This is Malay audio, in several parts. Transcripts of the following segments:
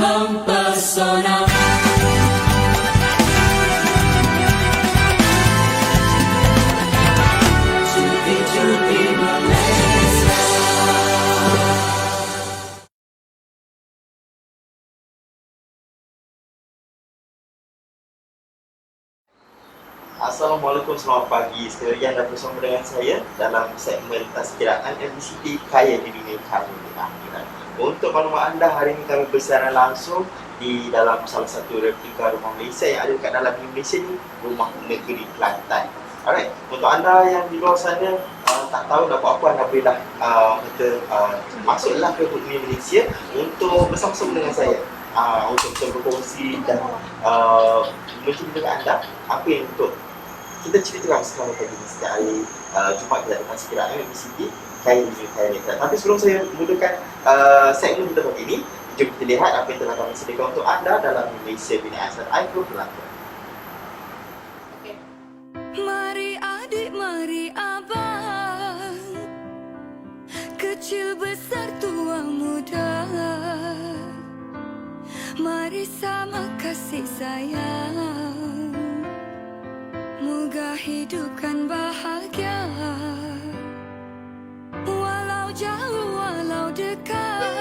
mempesona. Cuti-cuti Malaysia. Assalamualaikum, selamat pagi. Sekali lagi anda bersama dengan saya dalam segmen Tazkiraan MBCT Kaya di Dunia Kaya di Akhirat. Untuk maklumat anda, hari ini kami bersiaran langsung di dalam salah satu replika rumah Malaysia yang ada dekat dalam Malaysia ni, Rumah Negeri Kelantan. Alright, untuk anda yang di luar sana tak tahu dah apa-apa, anda bolehlah masuklah ke Bumi Malaysia untuk bersama-sama dengan saya untuk berkongsi dan menceritakan dengan anda apa yang untuk kita ceritakan sekarang pagi ini setiap hari Jumaat kita ada Tazkiraan MBCT Kaya di Dunia Kaya di Akhirat. Tapi sebelum saya mulakan segmen kita pagi ini, jom kita lihat apa yang telah kami sediakan untuk anda dalam Malaysia Bina Asal Aigroup Melaka. Mari adik, mari abang, kecil besar tua muda, mari sama kasih sayang, moga hidup kan bahagia. Walau jauh walau dekat,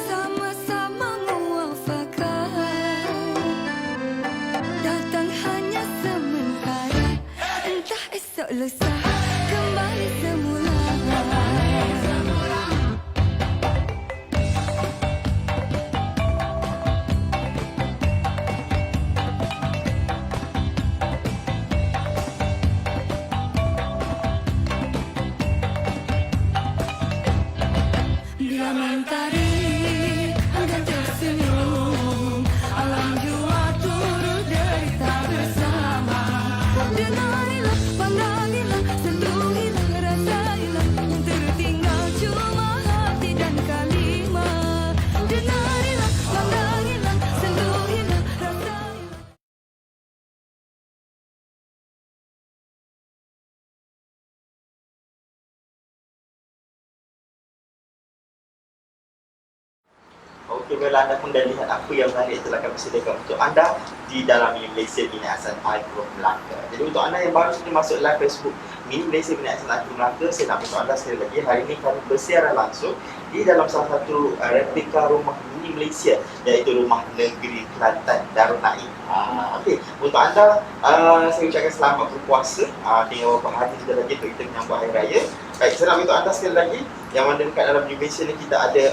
sama-sama muafakat. Datang hanya sementara, entah esok lusa kembali semula. Bila mentari akan tersenyum, alam jua turut derita bersama. Denarilah, pandangilah, sentuhilah, rasailah, tertinggal cuma hati dan kalimat. Denarilah, pandangilah, sentuhilah, rasailah. Okey, baiklah, anda pun dah lihat apa yang menarik telah kami sediakan untuk anda di dalam Mini Malaysia Bina Asal Aigroup Melaka. Jadi untuk anda yang baru saja masuk live Facebook Mini Malaysia Bina Asal Aigroup Melaka, saya nak beritahu anda sekali lagi, hari ini kami bersiaran langsung di dalam salah satu replika rumah Mini Malaysia, iaitu Rumah Negeri Kelantan, Darul Naim. Okey, untuk anda saya ucapkan selamat berpuasa. Tinggal beberapa hari saja lagi untuk kita menyambut Hari Raya. Baik, saya nak beritahu anda sekali lagi yang mana dekat dalam Malaysia ni kita ada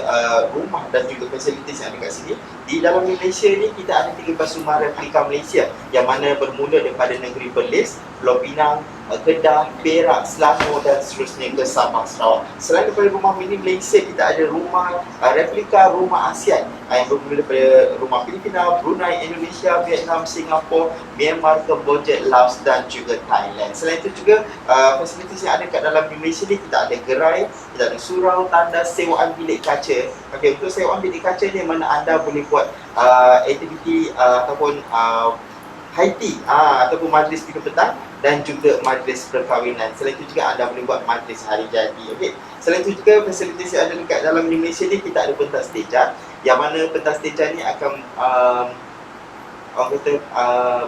rumah dan juga fasilitis yang ada kat sini. Di dalam Malaysia ni kita ada 13 rumah replika Malaysia yang mana bermula daripada negeri Perlis, Pulau Pinang, Kedah, Perak, Selangor dan seterusnya ke Sabah, Sarawak. Selain daripada rumah mini Malaysia, kita ada rumah replika rumah ASEAN yang bermula daripada rumah Filipina, Brunei, Indonesia, Vietnam, Singapura, Myanmar, Kemboja, Laos dan juga Thailand. Selain itu juga fasilitis yang ada kat dalam Malaysia ni, kita ada gerai, kita ada surau, tanda sewaan bilik kaca. Okey, untuk sewaan bilik kaca ni mana anda boleh buat aktiviti ataupun high tea ataupun majlis 3 petang dan juga majlis perkahwinan. Selain itu juga anda boleh buat majlis hari jadi. Okey. Selain itu juga fasilitis yang ada dekat dalam Malaysia ni, kita ada pentas teja, yang mana pentas teja ni akan orang kata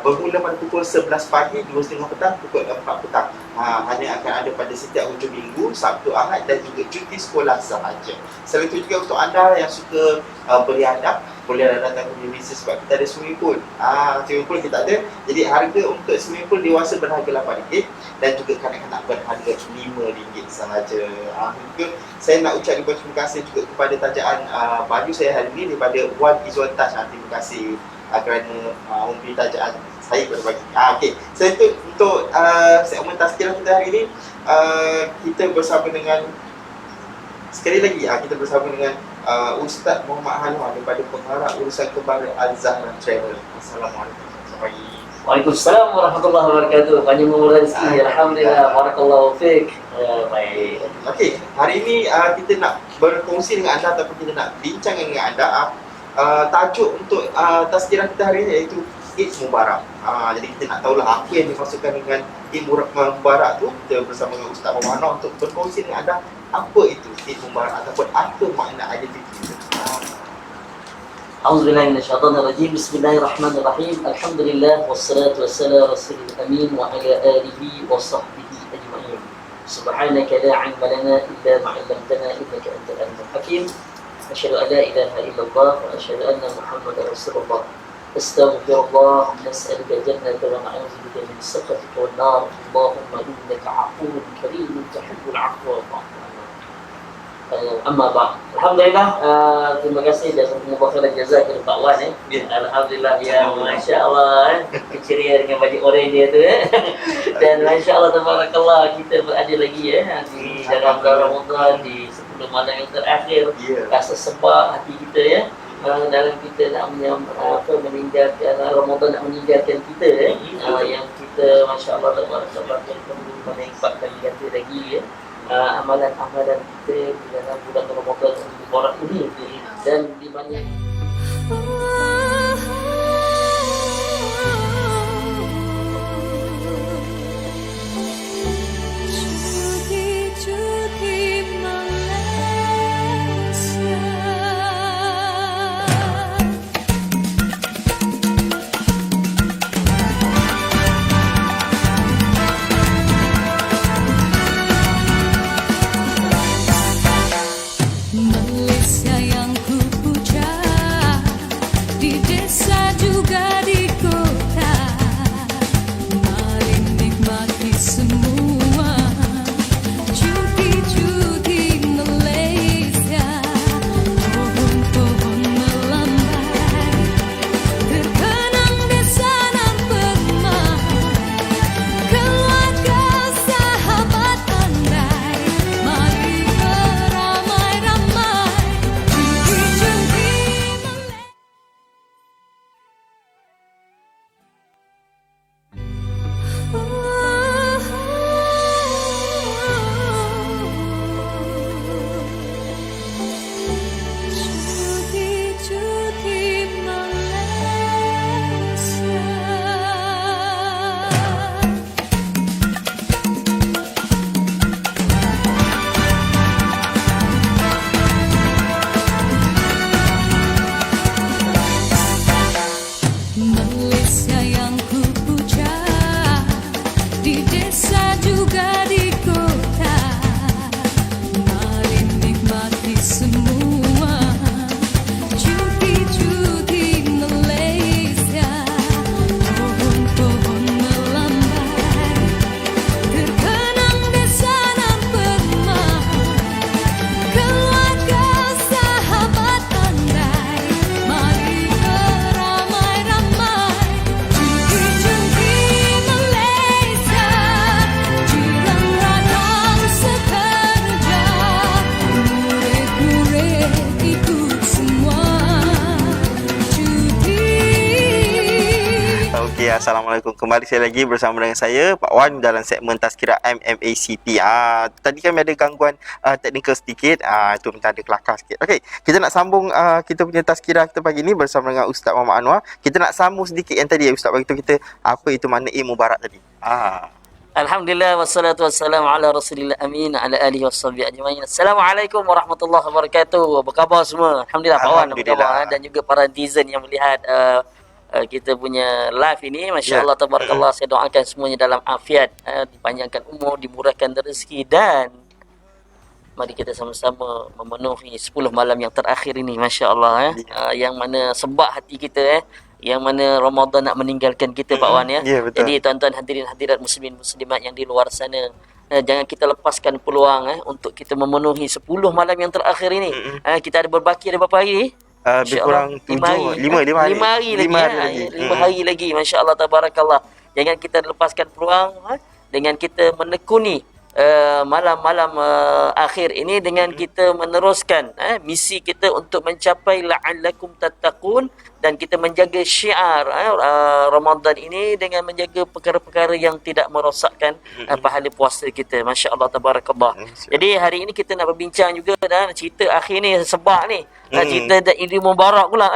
bermula pada pukul 11 pagi, 2.30 petang, pukul 4 petang. Hanya akan ada pada setiap hujung minggu, Sabtu, Ahad dan juga cuti sekolah sahaja. Selain itu juga untuk anda yang suka beriadab, boleh datang ke Malaysia sebab kita ada swimming pool. Swimming pool kita ada. Jadi harga untuk swimming pool dewasa berharga RM8 dan juga kanak-kanak berharga RM5 sahaja. Juga saya nak ucap terima kasih juga kepada tajaan baju saya hari ini daripada Wan Izzuan Taj. Terima kasih kerana memberi tajaan saya kepada pagi. Okey. Selain itu untuk segmen Tazkirah kita hari ini, kita bersama dengan sekali lagi kita bersama dengan Ustaz Muhammad Hanwar daripada Pengarah Urusan Kebara Al-Zahra Travel. Assalamualaikum. Selamat pagi. Waalaikumsalam warahmatullahi wabarakatuh. Panjang umur dan rezeki. Alhamdulillah. Barakallahu fiik. Baik. Okey, hari ini kita nak berkongsi dengan anda ataupun kita nak bincang dengan anda tajuk untuk Tazkirah kita hari ini iaitu Eid Mubarak. Jadi kita nak tahulah apa yang dimaksudkan dengan Eid Mubarak tu. Kita bersama dengan Ustaz Muhammad Hanwar untuk berkongsi dengan anda apa itu Eid Mubarak ataupun apa makna identiti itu. A'udzubillahi minasyaitonirrajim. Bismillahirrahmanirrahim. Alhamdulillah wassalatu wassalamu ala rasulil amin wa ala alihi wa sahbihi ajma'in. Subhanaka la 'ilma lana illa ma 'allamtana innaka antal alimul hakim. Asyhadu an la ilaha illallah wa asyhadu anna Muhammadar Rasulullah. Astaghfirullah, nas'aluka jannata wa na'udzubika min sakhatika wan nar. Allahumma innaka 'afuwwun karimun tuhibbul 'afwa fa'fu 'anna. Amma ba'd. Alhamdulillah, terima kasih dan semoga khairan jazak kepada Pak Wan. Alhamdulillah, ya masya-Allah, keceria dengan baju oranye dia tu. Dan masya-Allah tabarakallah, kita berada lagi di dalam bulan Ramadan, di 10 malam yang terakhir. Rasa sebab hati kita dalam kita nak meninggalkan Ramadan, nak meninggalkan kita yang kita masya-Allah tabarakallah perlu menikmati ganti lagi amalan-amalan kita di dalam bulan Ramadan yang mubarak ini, dan di mana cuti Malaysia. Malaysia yang ku puja, di desa juga di kota. Mari nikmati semua cuti-cuti Malaysia. Pohon-pohon melambai, terkenang desa nan permai. Keluarga sahabat andai, mari beramai-ramai. Cuti-cuti Cuti-cuti Malaysia. Malaysia yang ku puja, di desa juga di kota. Mari nikmati semua cuti-cuti Malaysia. Pohon-pohon melambai, terkenang desa nan permai. Keluarga sahabat andai, mari beramai-ramai. Cuti-cuti Malaysia, jiran radang sekerja. Murid-murid ikut semua cuti. Okey, Assalamualaikum. Kembali saya lagi bersama dengan saya Pak Wan dalam segmen Tazkirah MMACT. Tadi kami ada gangguan teknikal sedikit. Itu minta ada kelakar sikit. Okey, kita nak sambung kita punya tazkirah kita pagi ni bersama dengan Ustaz Muhammad Anwar. Kita nak sambung sedikit yang tadi Ustaz bagi tahu kita apa itu makna mubarak tadi. Alhamdulillah wassalatu wassalamu ala rasulillah amin ala alihi washabihi ajmain. Assalamualaikum warahmatullahi wabarakatuh. Apa khabar semua? Alhamdulillah Pak Wan, apa Alhamdulillah. khabar? Dan juga para netizen yang melihat kita punya live ini, masya-Allah tabarakallah. Saya doakan semuanya dalam afiat, dipanjangkan umur, dimurahkan rezeki, dan mari kita sama-sama memenuhi 10 malam yang terakhir ini, masya-Allah yang mana sebab hati kita yang mana Ramadan nak meninggalkan kita Pak Wan Ya, betul. Jadi tuan-tuan hadirin hadirat muslimin muslimat yang di luar sana, jangan kita lepaskan peluang untuk kita memenuhi 10 malam yang terakhir ini. Kita ada berbaki ada berapa hari? Lebih kurang 5 hari lagi. 5 hari lagi, masya-Allah tabarakallah. Jangan kita lepaskan peluang dengan kita menekuni malam-malam akhir ini dengan kita meneruskan misi kita untuk mencapai la'allakum tattaqun, dan kita menjaga syiar Ramadan ini dengan menjaga perkara-perkara yang tidak merosakkan pahala puasa kita, masya-Allah tabarakallah. Jadi hari ini kita nak berbincang juga dan cerita akhir ni sebab ni cerita dan Idul Mubarak pula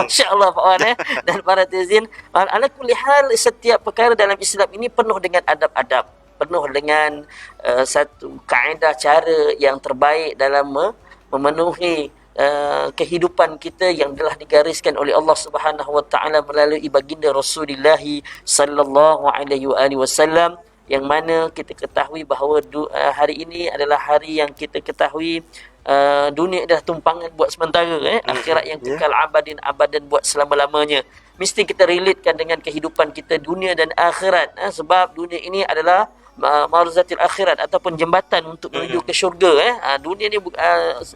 masya-Allah Pak Wan dan para tazin. Ala kulli hal, setiap perkara dalam Islam ini penuh dengan adab-adab, penuh dengan satu kaedah cara yang terbaik dalam memenuhi kehidupan kita yang telah digariskan oleh Allah Subhanahu wa taala melalui baginda Rasulullah sallallahu alaihi wasallam, yang mana kita ketahui bahawa hari ini adalah hari yang kita ketahui dunia adalah tumpangan buat sementara, akhirat yang kekal abadin abadan buat selama-lamanya. Mesti kita relatekan dengan kehidupan kita dunia dan akhirat, sebab dunia ini adalah marzatil akhirat ataupun jembatan untuk menuju ke syurga. Dunia ni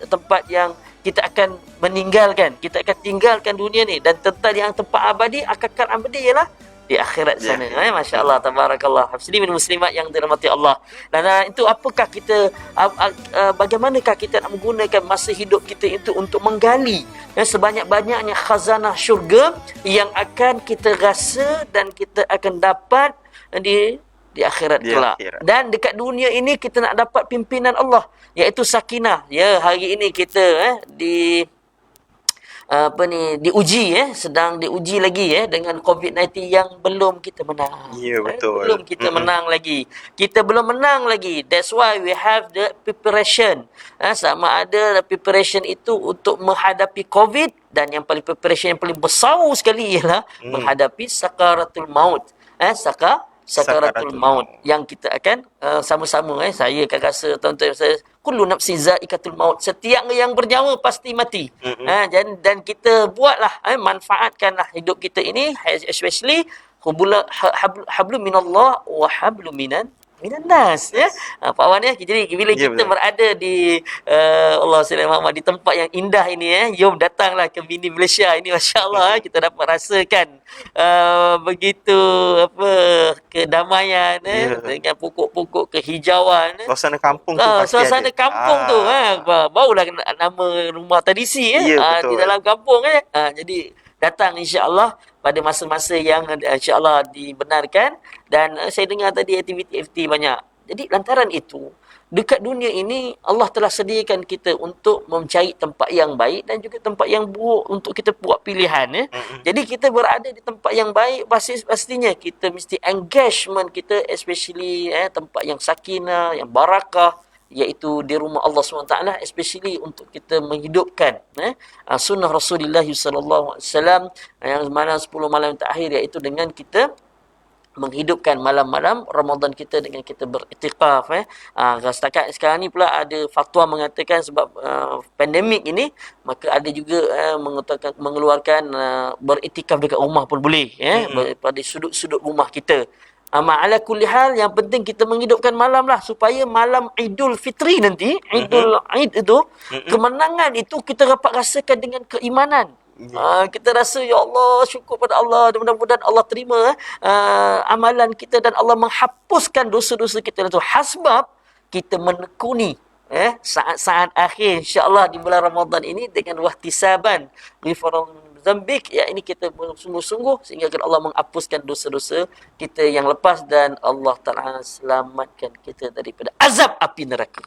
tempat yang kita akan meninggalkan, kita akan tinggalkan dunia ni, dan tempat abadi, kekal abadi ialah di akhirat sana. Masya Allah, tabarakallah. Muslimin muslimat yang dirahmati Allah. Dan itu apakah kita bagaimanakah kita nak menggunakan masa hidup kita itu untuk menggali sebanyak-banyaknya khazanah syurga yang akan kita rasa dan kita akan dapat di akhirat kelak. Dan dekat dunia ini kita nak dapat pimpinan Allah, iaitu sakinah. Ya, hari ini kita diuji, sedang diuji lagi dengan COVID-19 yang belum kita menang. Ya, betul. Belum kita menang lagi. Kita belum menang lagi. That's why we have the preparation. Sama ada preparation itu untuk menghadapi COVID, dan yang paling preparation yang paling besar sekali ialah menghadapi sakaratul maut. Sakaratul maut yang kita akan sama-sama, saya akan rasa, tuan-tuan saya, kullu nafsin zaikatul maut, setiap yang bernyawa pasti mati. Dan kita buatlah, manfaatkanlah hidup kita ini, especially hablum minallah wa hablum minan nas, Pak Wan, jadi bila kita berada di Allah SWT di tempat yang indah ini, jom datanglah ke mini Malaysia ini, masya-Allah, kita dapat rasakan begitu kedamaian, dengan pokok-pokok kehijauan, Suasana kampung tu pasti suasana ada. kampung tu, barulah nama rumah tradisi di dalam kampung, jadi datang insya-Allah pada masa-masa yang insya-Allah dibenarkan. Dan saya dengar tadi aktiviti-aktiviti banyak. Jadi lantaran itu, dekat dunia ini Allah telah sediakan kita untuk mencari tempat yang baik dan juga tempat yang buruk untuk kita buat pilihan. Jadi kita berada di tempat yang baik, pastinya kita mesti engagement kita, especially tempat yang sakinah, yang barakah, iaitu di rumah Allah SWT, especially untuk kita menghidupkan sunnah Rasulullah sallallahu alaihi wasallam yang mana 10 malam terakhir, iaitu dengan kita menghidupkan malam-malam Ramadan kita dengan kita beriktikaf. Setakat sekarang ni pula ada fatwa mengatakan sebab pandemik ini, maka ada juga mengeluarkan beriktikaf dekat rumah pun boleh, pada sudut-sudut rumah kita. Ala kulli hal, yang penting kita menghidupkan malam lah, supaya malam Idul Fitri nanti, Idul Aid itu, kemenangan itu kita dapat rasakan dengan keimanan. Kita rasa, ya Allah, syukur pada Allah, dan mudah-mudahan Allah terima amalan kita dan Allah menghapuskan dosa-dosa kita itu, hasbab kita menekuni saat-saat akhir insya-Allah di bulan Ramadan ini dengan wahtisaban ghifaran zambik, ini kita bersungguh-sungguh sehingga Allah menghapuskan dosa-dosa kita yang lepas, dan Allah Ta'ala selamatkan kita daripada azab api neraka.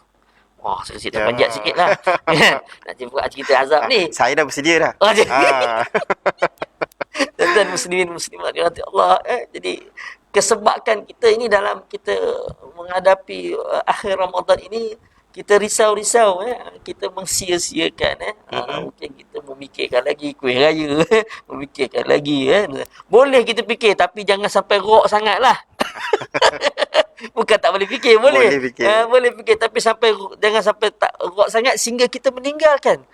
Wah, saya cerita panjang sikit lah. Nak buat cerita azab ni. Saya dah bersedia dah. Dan muslimin muslimat dirahmati Allah, jadi kesebabkan kita ini dalam kita menghadapi akhir Ramadan ini, kita risau-risau, kita mensia-siakan, mungkin kita memikirkan lagi kuih raya, memikirkan lagi, boleh kita fikir, tapi jangan sampai rok sangatlah. Bukan tak boleh fikir, boleh fikir, tapi jangan sampai tak rok sangat sehingga kita meninggalkan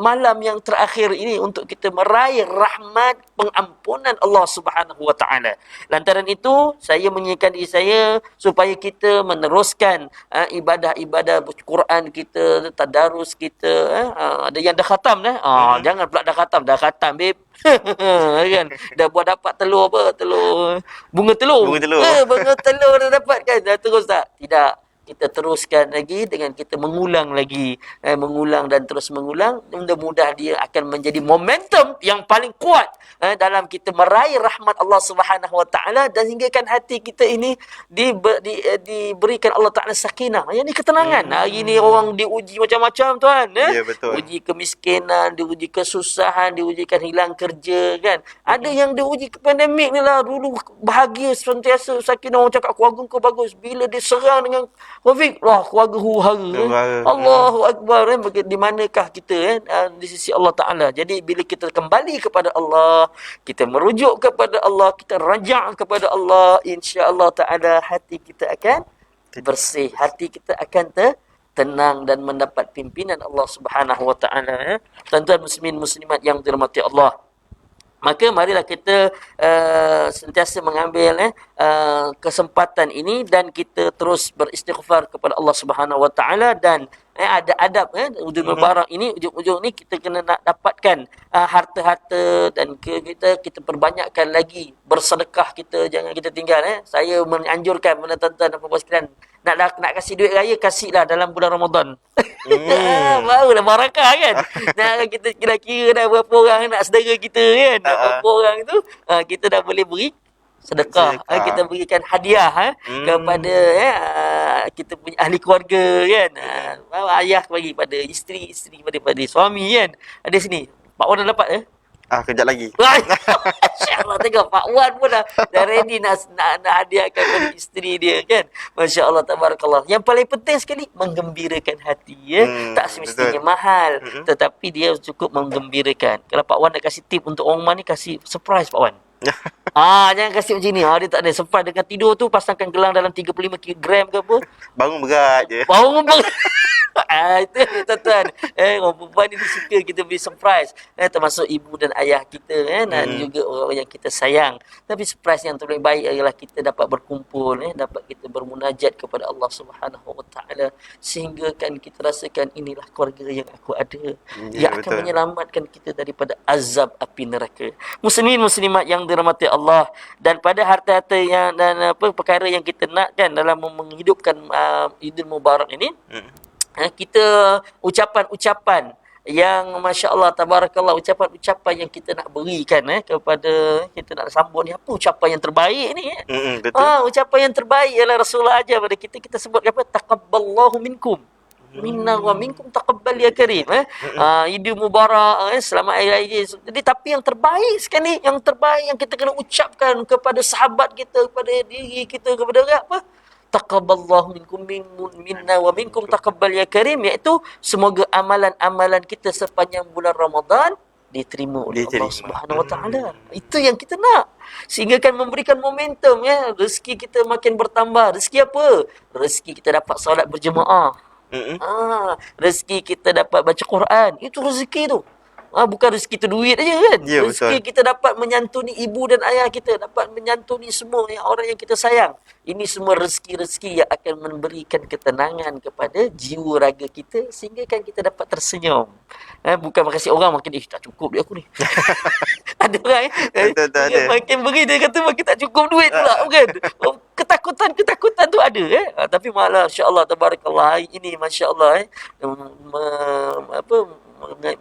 malam yang terakhir ini untuk kita meraih rahmat pengampunan Allah Subhanahu wa taala. Lantaran itu saya mengingatkan diri saya supaya kita meneruskan ibadah-ibadah Quran kita, tadarus kita, ada yang dah khatam jangan pula dah khatam babe. Kan dah buat dapat telur bunga telur dah dapat kan, dah terus tak? Tidak, kita teruskan lagi dengan kita mengulang lagi, mengulang dan terus mengulang. Mudah-mudahan dia akan menjadi momentum yang paling kuat dalam kita meraih rahmat Allah Subhanahu wa taala, dan hinggakan hati kita ini diberikan Allah Taala sakinah, yang ni ketenangan. Hari ni orang diuji macam-macam tuan, Ya, betul. uji kemiskinan, diuji kesusahan, diujikan hilang kerja kan. Ada yang diuji ke pandemik ni lah, dulu bahagia sentiasa sakinah, orang cakap keluarga kau bagus, bila diserang dengan Rafiq, lah keluarga huru-hara. Huru-hara. Allahu Akbar. Di manakah kita di sisi Allah Ta'ala. Jadi bila kita kembali kepada Allah, kita merujuk kepada Allah, kita rajak kepada Allah, insya-Allah Ta'ala hati kita akan bersih. Hati kita akan tenang dan mendapat pimpinan Allah Subhanahu Wa Ta'ala. Tuan-tuan muslimin muslimat yang dirahmati Allah. Maka marilah kita sentiasa mengambil kesempatan ini dan kita terus beristighfar kepada Allah Subhanahu Wa Taala dan ada adab Udul Mubarak ini ujung-ujung ni kita kena nak dapatkan harta-harta dan kita perbanyakkan lagi bersedekah kita, jangan kita tinggal Saya menganjurkan kepada tuan-tuan dan puan-puan sekalian nak kasih duit raya, kasihlah dalam bulan Ramadan. Barulah barakah kan. Nah, kita kira-kira dah berapa orang nak saudara kita kan. Berapa orang tu kita dah boleh beri sedekah. Kita berikan hadiah kepada kita punya ahli keluarga kan. Ayah bagi pada isteri pada suami kan. Ada sini. Pak Wan dah dapat Kejap lagi. Masya-Allah, tengok Pak Wan pun dah ready nak hadiahkan kepada isteri dia kan. Masya-Allah, tabarakallah. Yang paling penting sekali menggembirakan hati Tak semestinya mahal, tetapi dia cukup menggembirakan. Kalau Pak Wan nak kasih tip untuk orang rumah ni, kasih surprise Pak Wan. Jangan kasih macam ni. Dia tak ada surprise dengan tidur tu, pasangkan gelang dalam 35 gram ke apa. Bangun berat je. Bangun berat. Itu tuan-tuan. Orang perempuan ni suka kita beri surprise. Termasuk ibu dan ayah kita dan juga orang yang kita sayang. Tapi surprise yang terbaik baik adalah kita dapat berkumpul, dapat kita bermunajat kepada Allah Subhanahu Wa Taala, sehingga kan kita rasakan inilah keluarga yang aku ada. Yang akan menyelamatkan kita daripada azab api neraka. Muslimin muslimat yang dirahmati Allah, dan pada harta-harta yang dan perkara yang kita nak kan dalam menghidupkan Idul Mubarak ini, kita ucapan-ucapan yang masya-Allah tabarakallah, ucapan-ucapan yang kita nak berikan kepada kita nak sambut ni, apa ucapan yang terbaik ni betul. Ucapan yang terbaik ialah Rasulullah ajar pada kita sebut apa, taqabbalallahu minkum minna wa minkum taqabbal ya karim. Idul Mubarak, selamat hari raya. Jadi tapi yang terbaik sekali, yang terbaik yang kita kena ucapkan kepada sahabat kita, kepada diri kita, kepada apa, taqabbalallahu minkum minna wa minkum taqabbal ya karim, iaitu semoga amalan-amalan kita sepanjang bulan Ramadan diterima oleh Allah Subhanahu Wa Taala. Itu yang kita nak. Sehingga kan memberikan momentum rezeki kita makin bertambah. Rezeki apa? Rezeki kita dapat solat berjemaah. Rezeki kita dapat baca Quran. Itu rezeki tu. Bukan rezeki tu duit aja kan. Rezeki betul. Kita dapat menyantuni ibu dan ayah kita, dapat menyantuni semua orang yang kita sayang. Ini semua rezeki-rezeki yang akan memberikan ketenangan kepada jiwa raga kita, sehingga kan kita dapat tersenyum. Bukan makasih orang makin tak cukup dia aku ni. Ada orang makin beri dia kata makin tak cukup duit pula kan. Ketakutan tu ada tapi malah insya-Allah tabarakallah ini masya-Allah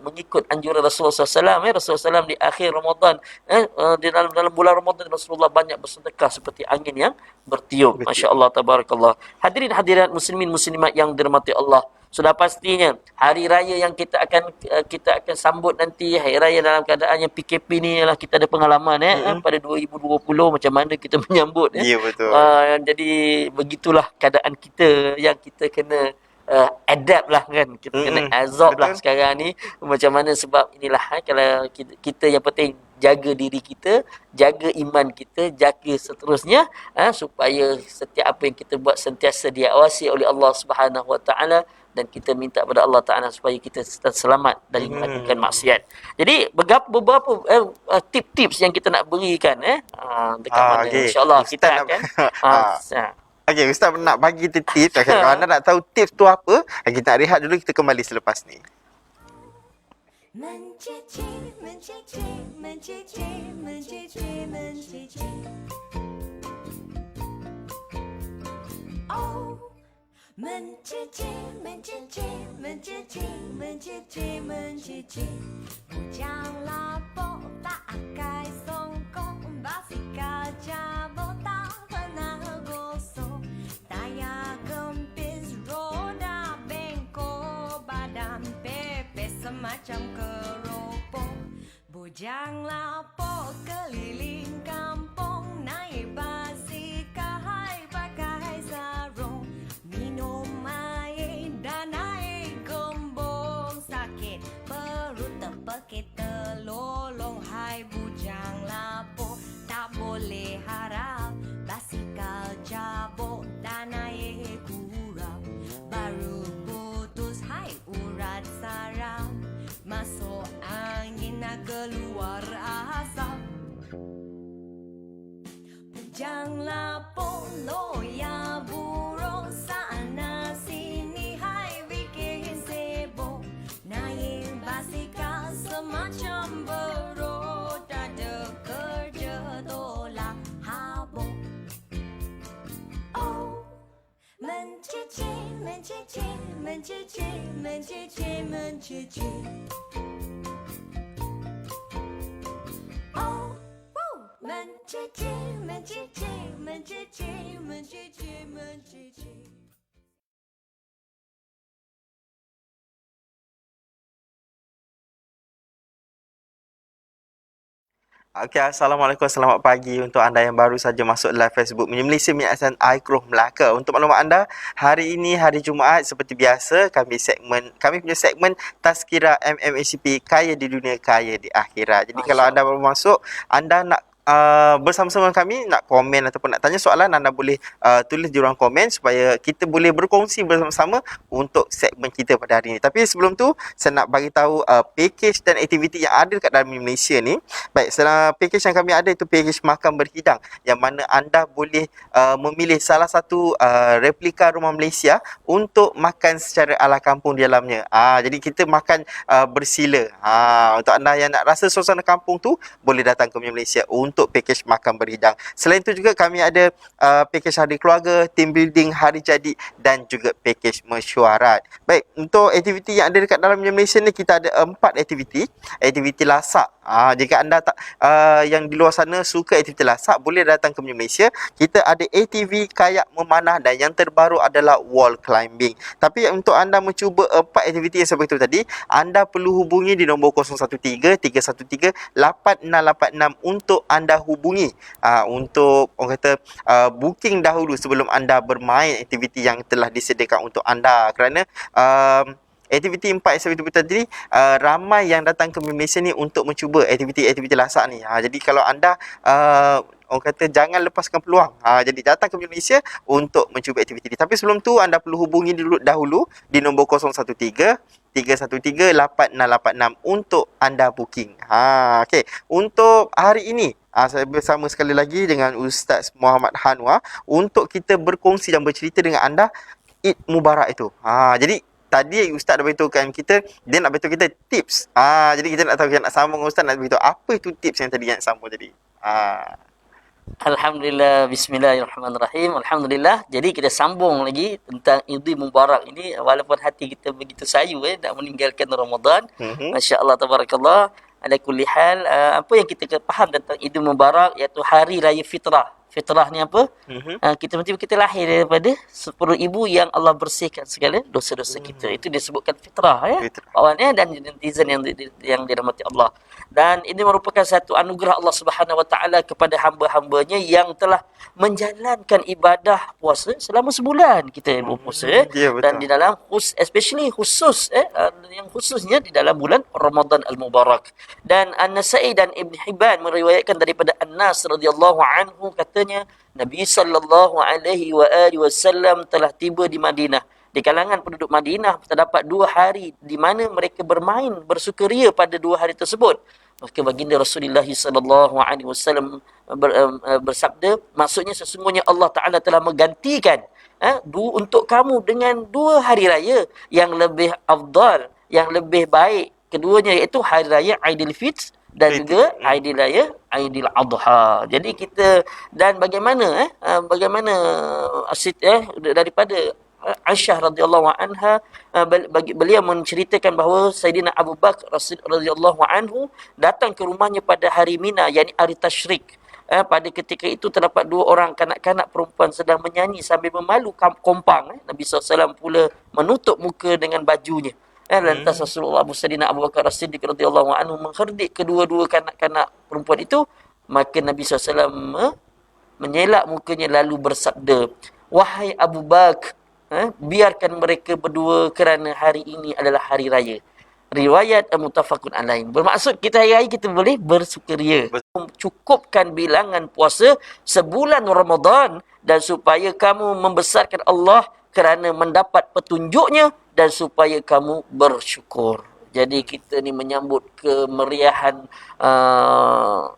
mengikut anjuran Rasulullah SAW. Rasulullah SAW di akhir Ramadan, di dalam bulan Ramadan, Rasulullah banyak bersedekah seperti angin yang bertiup. Masya-Allah tabarakallah. Hadirin hadirat muslimin muslimat yang dirahmati Allah, sudah pastinya hari raya yang kita akan sambut nanti, hari raya dalam keadaan yang PKP ni ialah kita ada pengalaman pada 2020 macam mana kita menyambut betul. Jadi begitulah keadaan kita yang kita kena adapt lah kan. Kita kena absorb lah sekarang ni macam mana, sebab inilah kalau kita yang penting jaga diri kita, jaga iman kita, jaga seterusnya supaya setiap apa yang kita buat sentiasa diawasi oleh Allah Subhanahu Wa Taala, dan kita minta kepada Allah Ta'ala supaya kita selamat dari melakukan maksiat. Jadi beberapa tip-tips yang kita nak berikan dekat mana insya-Allah kita akan Okey, Ustaz nak bagi tips. Kalau anda nak tahu tips tu apa, kita nak rehat dulu, kita kembali selepas ni. Mencici, mencici, mencici, mencici, mencici. Oh, mencici, mencici, mencici, mencici, mencici. Bujang lapuk tak akai songkok, basi kaca botak pernah gosok. Tayar kempis, roda bengkok, badan pepes semacam keropok. Bujang lapuk keliling kampung, naik basikal hai pakai sarung. Minum kita lolong. Hai bujang lapuk, tak boleh harap basikal jabuk dan air kurap. Baru putus hai urat saraf, masuk angin nak keluar asap. Bujang lapuk loya buruk sana sini hai bikin sibuk. Naik basikal semacam beruk, tak ada kerja tolak habuk. Oh, mencici, mencici, mencici, mencici, mencici. Oh, woo, mencici, mencici, mencici, mencici, mencici. Okay, Assalamualaikum, selamat pagi untuk anda yang baru saja masuk live Facebook Mini Malaysia Miniasan iKroh Melaka. Untuk maklumat anda, hari ini hari Jumaat seperti biasa kami punya segmen Tazkirah MMACP Kaya di Dunia Kaya di Akhirat. Jadi kalau anda baru masuk, anda nak bersama-sama kami nak komen ataupun nak tanya soalan, anda boleh tulis di ruang komen supaya kita boleh berkongsi bersama-sama untuk segmen kita pada hari ini. Tapi sebelum tu, saya nak bagi tahu package dan aktiviti yang ada dekat dalam Malaysia ni. Baik, package yang kami ada itu package makan berhidang, yang mana anda boleh memilih salah satu replika rumah Malaysia untuk makan secara ala kampung di dalamnya. Jadi kita makan bersila. Untuk anda yang nak rasa suasana kampung tu, boleh datang ke Malaysia untuk package makan berhidang. Selain itu juga kami ada package hari keluarga, team building, hari jadi dan juga package mesyuarat. Baik, untuk aktiviti yang ada dekat dalam Malaysia ni, kita ada 4 aktiviti. Aktiviti lasak. Jika anda yang di luar sana suka aktiviti lasak, boleh datang ke Malaysia. Kita ada ATV, kayak memanah dan yang terbaru adalah wall climbing. Tapi untuk anda mencuba 4 aktiviti yang seperti itu tadi, anda perlu hubungi di nombor 013-313-8686 untuk anda hubungi untuk orang kata booking dahulu sebelum anda bermain aktiviti yang telah disediakan untuk anda, kerana aktiviti 4 yang seperti itu tadi, ramai yang datang ke Malaysia ni untuk mencuba aktiviti-aktiviti lasak ni. Jadi kalau anda orang kata jangan lepaskan peluang. Jadi datang ke Malaysia untuk mencuba aktiviti ni. Tapi sebelum tu anda perlu hubungi dahulu di nombor 013-313-8686 untuk anda booking. Okey. Untuk hari ini, saya bersama sekali lagi dengan Ustaz Muhammad Hanwar untuk kita berkongsi dan bercerita dengan anda Eid Mubarak itu. Jadi tadi Ustaz dah beritahukan kita, dia nak beritahu kita tips. Jadi kita nak tahu, kita nak sambung Ustaz nak beritahu apa itu tips yang tadi yang sambung tadi. Alhamdulillah, bismillahirrahmanirrahim. Alhamdulillah. Jadi kita sambung lagi tentang Eid Mubarak ini, walaupun hati kita begitu sayu nak meninggalkan Ramadan. Masya-Allah, tabarakallah. Ala kulli hal, apa yang kita faham tentang Eid Mubarak, iaitu hari raya fitrah. Fitrah ni apa? Kita lahir daripada 10 ibu yang Allah bersihkan segala dosa-dosa kita. Itu disebutkan fitrah, ya. Kawan, ya, dan netizen yang dirahmati Allah. Dan ini merupakan satu anugerah Allah Subhanahu Wa Taala kepada hamba-hambanya yang telah menjalankan ibadah puasa selama sebulan. Kita berpuasa, dan di dalam khusus yang khususnya di dalam bulan Ramadan Al-Mubarak. Dan An-Nasa'i dan Ibn Hibban meriwayatkan daripada An-Nas radhiyallahu anhu, katanya Nabi sallallahu alaihi wasallam telah tiba di Madinah. Di kalangan penduduk Madinah terdapat 2 hari di mana mereka bermain bersukaria pada 2 hari tersebut. Maka baginda Rasulullah sallallahu alaihi wasallam bersabda, maksudnya sesungguhnya Allah Taala telah menggantikan untuk kamu dengan 2 hari raya yang lebih afdal, yang lebih baik. Keduanya iaitu hari raya Aidilfitr dan juga Aidil Raya Aidil Adha. Jadi kita, dan bagaimana daripada Aisyah radhiyallahu anha, beliau menceritakan bahawa Sayyidina Abu Bakar radhiyallahu anhu datang ke rumahnya pada hari Mina, yakni hari Tasyrik. Pada ketika itu terdapat 2 orang kanak-kanak perempuan sedang menyanyi sambil memalu kompang. Nabi SAW pula menutup muka dengan bajunya. Lantas Rasulullah Sayyidina Abu Bakar As-Siddiq radhiyallahu anhu mengherdik kedua-dua kanak-kanak perempuan itu. Maka Nabi SAW menyelak mukanya lalu bersabda, wahai Abu Bakar, biarkan mereka berdua kerana hari ini adalah hari raya. riwayat muttafaqun alaih. Bermaksud kita hari raya kita boleh bersukaria. Cukupkan bilangan puasa sebulan Ramadan dan supaya kamu membesarkan Allah kerana mendapat petunjuknya dan supaya kamu bersyukur. Jadi kita ni menyambut kemeriahan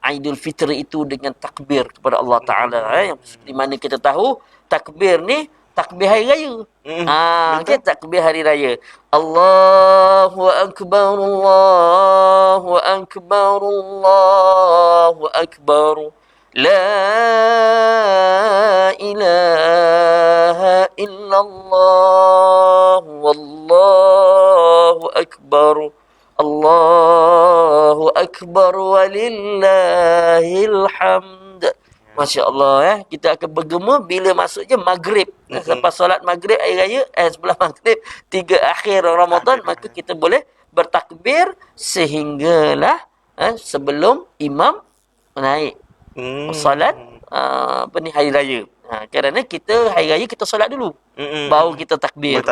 Aidil Fitri itu dengan takbir kepada Allah Ta'ala. Yang seperti mana kita tahu, takbir ni takbir hari raya. Okay, takbir hari raya. Allahu Akbar, Allahu Akbar, Allahu Akbar. La ilaha illallah, wallahu akbar. Allahu akbar walillahil hamd. Masya Allah, kita akan bergema bila masuknya maghrib. Lepas solat maghrib hari raya, sebelah maghrib 3 akhir Ramadan, maka kita boleh bertakbir sehinggalah sebelum imam naik solat hari raya. Kerana kita hari raya kita solat dulu. Baru kita takbir.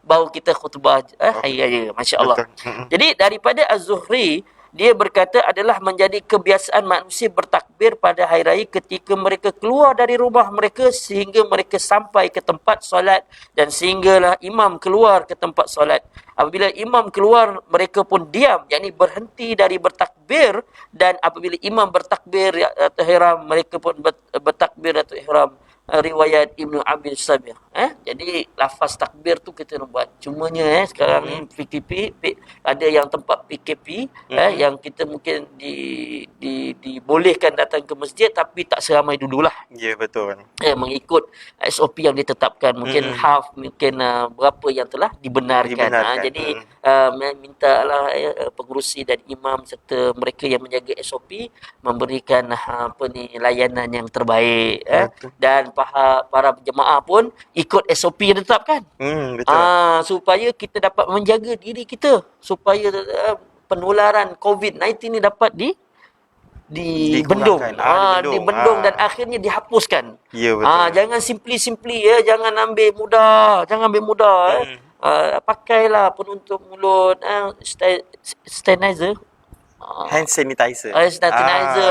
Baru kita khutbah hari raya. Masya Allah. Jadi daripada Az-Zuhri, dia berkata adalah menjadi kebiasaan manusia bertakbir pada hari raya ketika mereka keluar dari rumah mereka sehingga mereka sampai ke tempat solat dan sehinggalah imam keluar ke tempat solat. Apabila imam keluar, mereka pun diam, yakni berhenti dari bertakbir, dan apabila imam bertakbir atau ihram, mereka pun bertakbir atau ihram. Riwayat Ibnu Abi Sabir. Jadi lafaz takbir tu kita nak buat. Cumanya sekarang ni PKP ada yang tempat PKP yang kita mungkin dibolehkan datang ke masjid tapi tak seramai dululah. Ya, betul. Mengikut SOP yang ditetapkan. Mungkin half, mungkin berapa yang telah dibenarkan. Jadi mintalah pengurusi dan imam serta mereka yang menjaga SOP memberikan layanan yang terbaik. Dan para jemaah pun ikut SOP yang ditetapkan. Betul. Supaya kita dapat menjaga diri kita, supaya penularan COVID-19 ni dapat dibendung. Dibendung dan akhirnya dihapuskan. Ya, betul. Jangan simply jangan ambil mudah. Pakailah penutup mulut, sterilizer, hand sanitizer.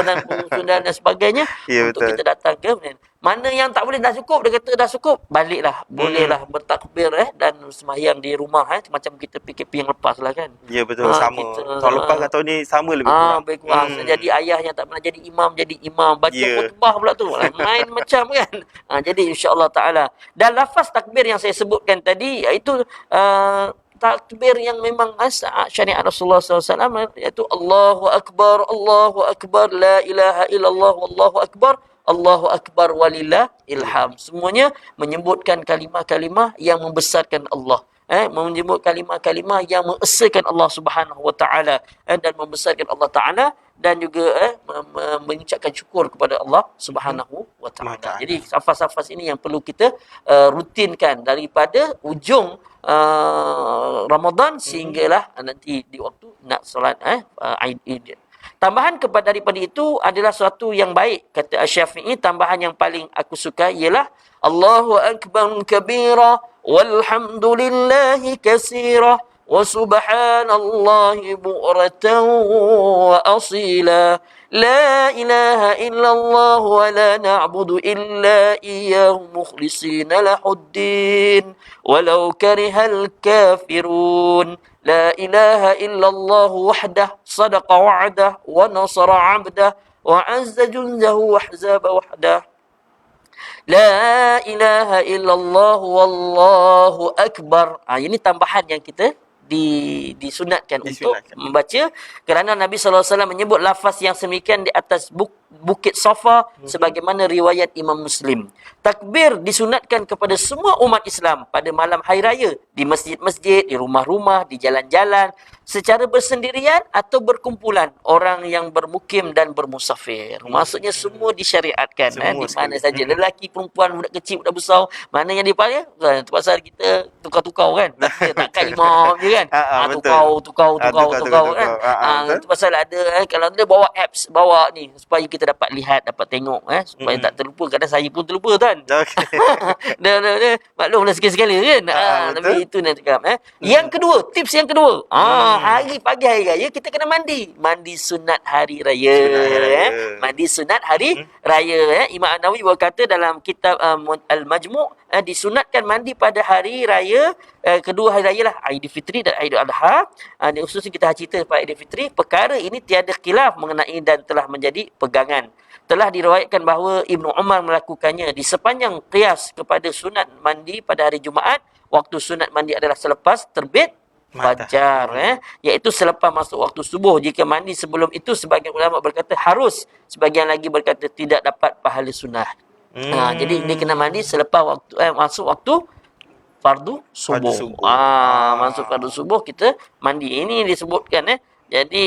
Dan pengusundan dan sebagainya untuk betul. kita datang ke mana yang tak boleh dah cukup, dia kata dah cukup, baliklah, bolehlah bertakbir dan sembahyang di rumah macam kita PKP yang lepas lah kan. Ya, betul, sama. Tahun lepas atau ni sama lebih kurang. Lebih kurang. Jadi ayah yang tak pernah jadi imam baca khutbah pula tu, main macam kan. Jadi insya-Allah taala. Dan lafaz takbir yang saya sebutkan tadi iaitu takbir yang memang syariat Rasulullah SAW, iaitu Allahu Akbar, la ilaha illallah, wallahu akbar, Allahu Akbar walillah ilham. Semuanya menyebutkan kalimah-kalimah yang membesarkan Allah. Menyebut kalimah-kalimah yang mengesakan Allah Subhanahu wa taala dan membesarkan Allah taala, dan juga mengucapkan syukur kepada Allah Subhanahu wa taala. Jadi lafaz-lafaz ini yang perlu kita rutinkan daripada ujung Ramadan sehinggalah nanti di waktu nak solat Aid. Tambahan kepada daripada itu adalah suatu yang baik, kata Asy-Syafi'i. Tambahan yang paling aku suka ialah Allahu Akbar kabira walhamdulillahi katsira wa subhanallahi bu'ratan wa asila. La ilaha illallah wa la na'budu illa iyyahu mukhlishina lahuddin walau karihal kafirun. La ilaha illallah wahdah sadaqa wa'dah wa nasara 'abdah wa 'azza jundahu wa ahzaba wahdah. La ilaha illallah wallahu akbar. Ini tambahan yang kita disunatkan untuk membaca, kerana Nabi SAW menyebut lafaz yang semikian di atas Bukit Safa sebagaimana riwayat Imam Muslim. Takbir disunatkan kepada semua umat Islam pada malam hari raya, di masjid-masjid, di rumah-rumah, di jalan-jalan, secara bersendirian atau berkumpulan orang yang bermukim dan bermusafir. Maksudnya semua disyariatkan, di mana saja, lelaki, perempuan, budak kecil, budak besar, mana yang dipanggil. Tu pasal kita tukar-tukar kan. Takkan imam je kan. Tukar kan. Itu pasal ada kalau dia bawa apps, bawa ni supaya kita dapat lihat, dapat tengok supaya tak terlupa. Kadang saya pun terlupa kan. kan. Okey. Dah maklumlah sekali-sekali kan. Betul. Tapi itu nak cakap. Yang kedua, tips yang kedua. Hari pagi hari raya kita kena mandi. Mandi sunat hari raya. Sunat hari raya. Mandi sunat hari raya. Imam An-Nawawi berkata dalam kitab Al-Majmu' disunatkan mandi pada hari raya, kedua hari raya lah, Aidilfitri dan Aidil Adha. Khususnya kita cerita pada Aidilfitri, perkara ini tiada khilaf mengenai dan telah menjadi pegangan. Telah diriwayatkan bahawa Ibnu Umar melakukannya di sepanjang qiyas kepada sunat mandi pada hari Jumaat. Waktu sunat mandi adalah selepas terbit fajar, iaitu selepas masuk waktu subuh. Jika mandi sebelum itu, sebagian ulama berkata harus, sebagian lagi berkata tidak dapat pahala sunnah. Jadi dia kena mandi selepas waktu masuk waktu fardu subuh. Masuk fardu subuh kita mandi. Ini disebutkan Jadi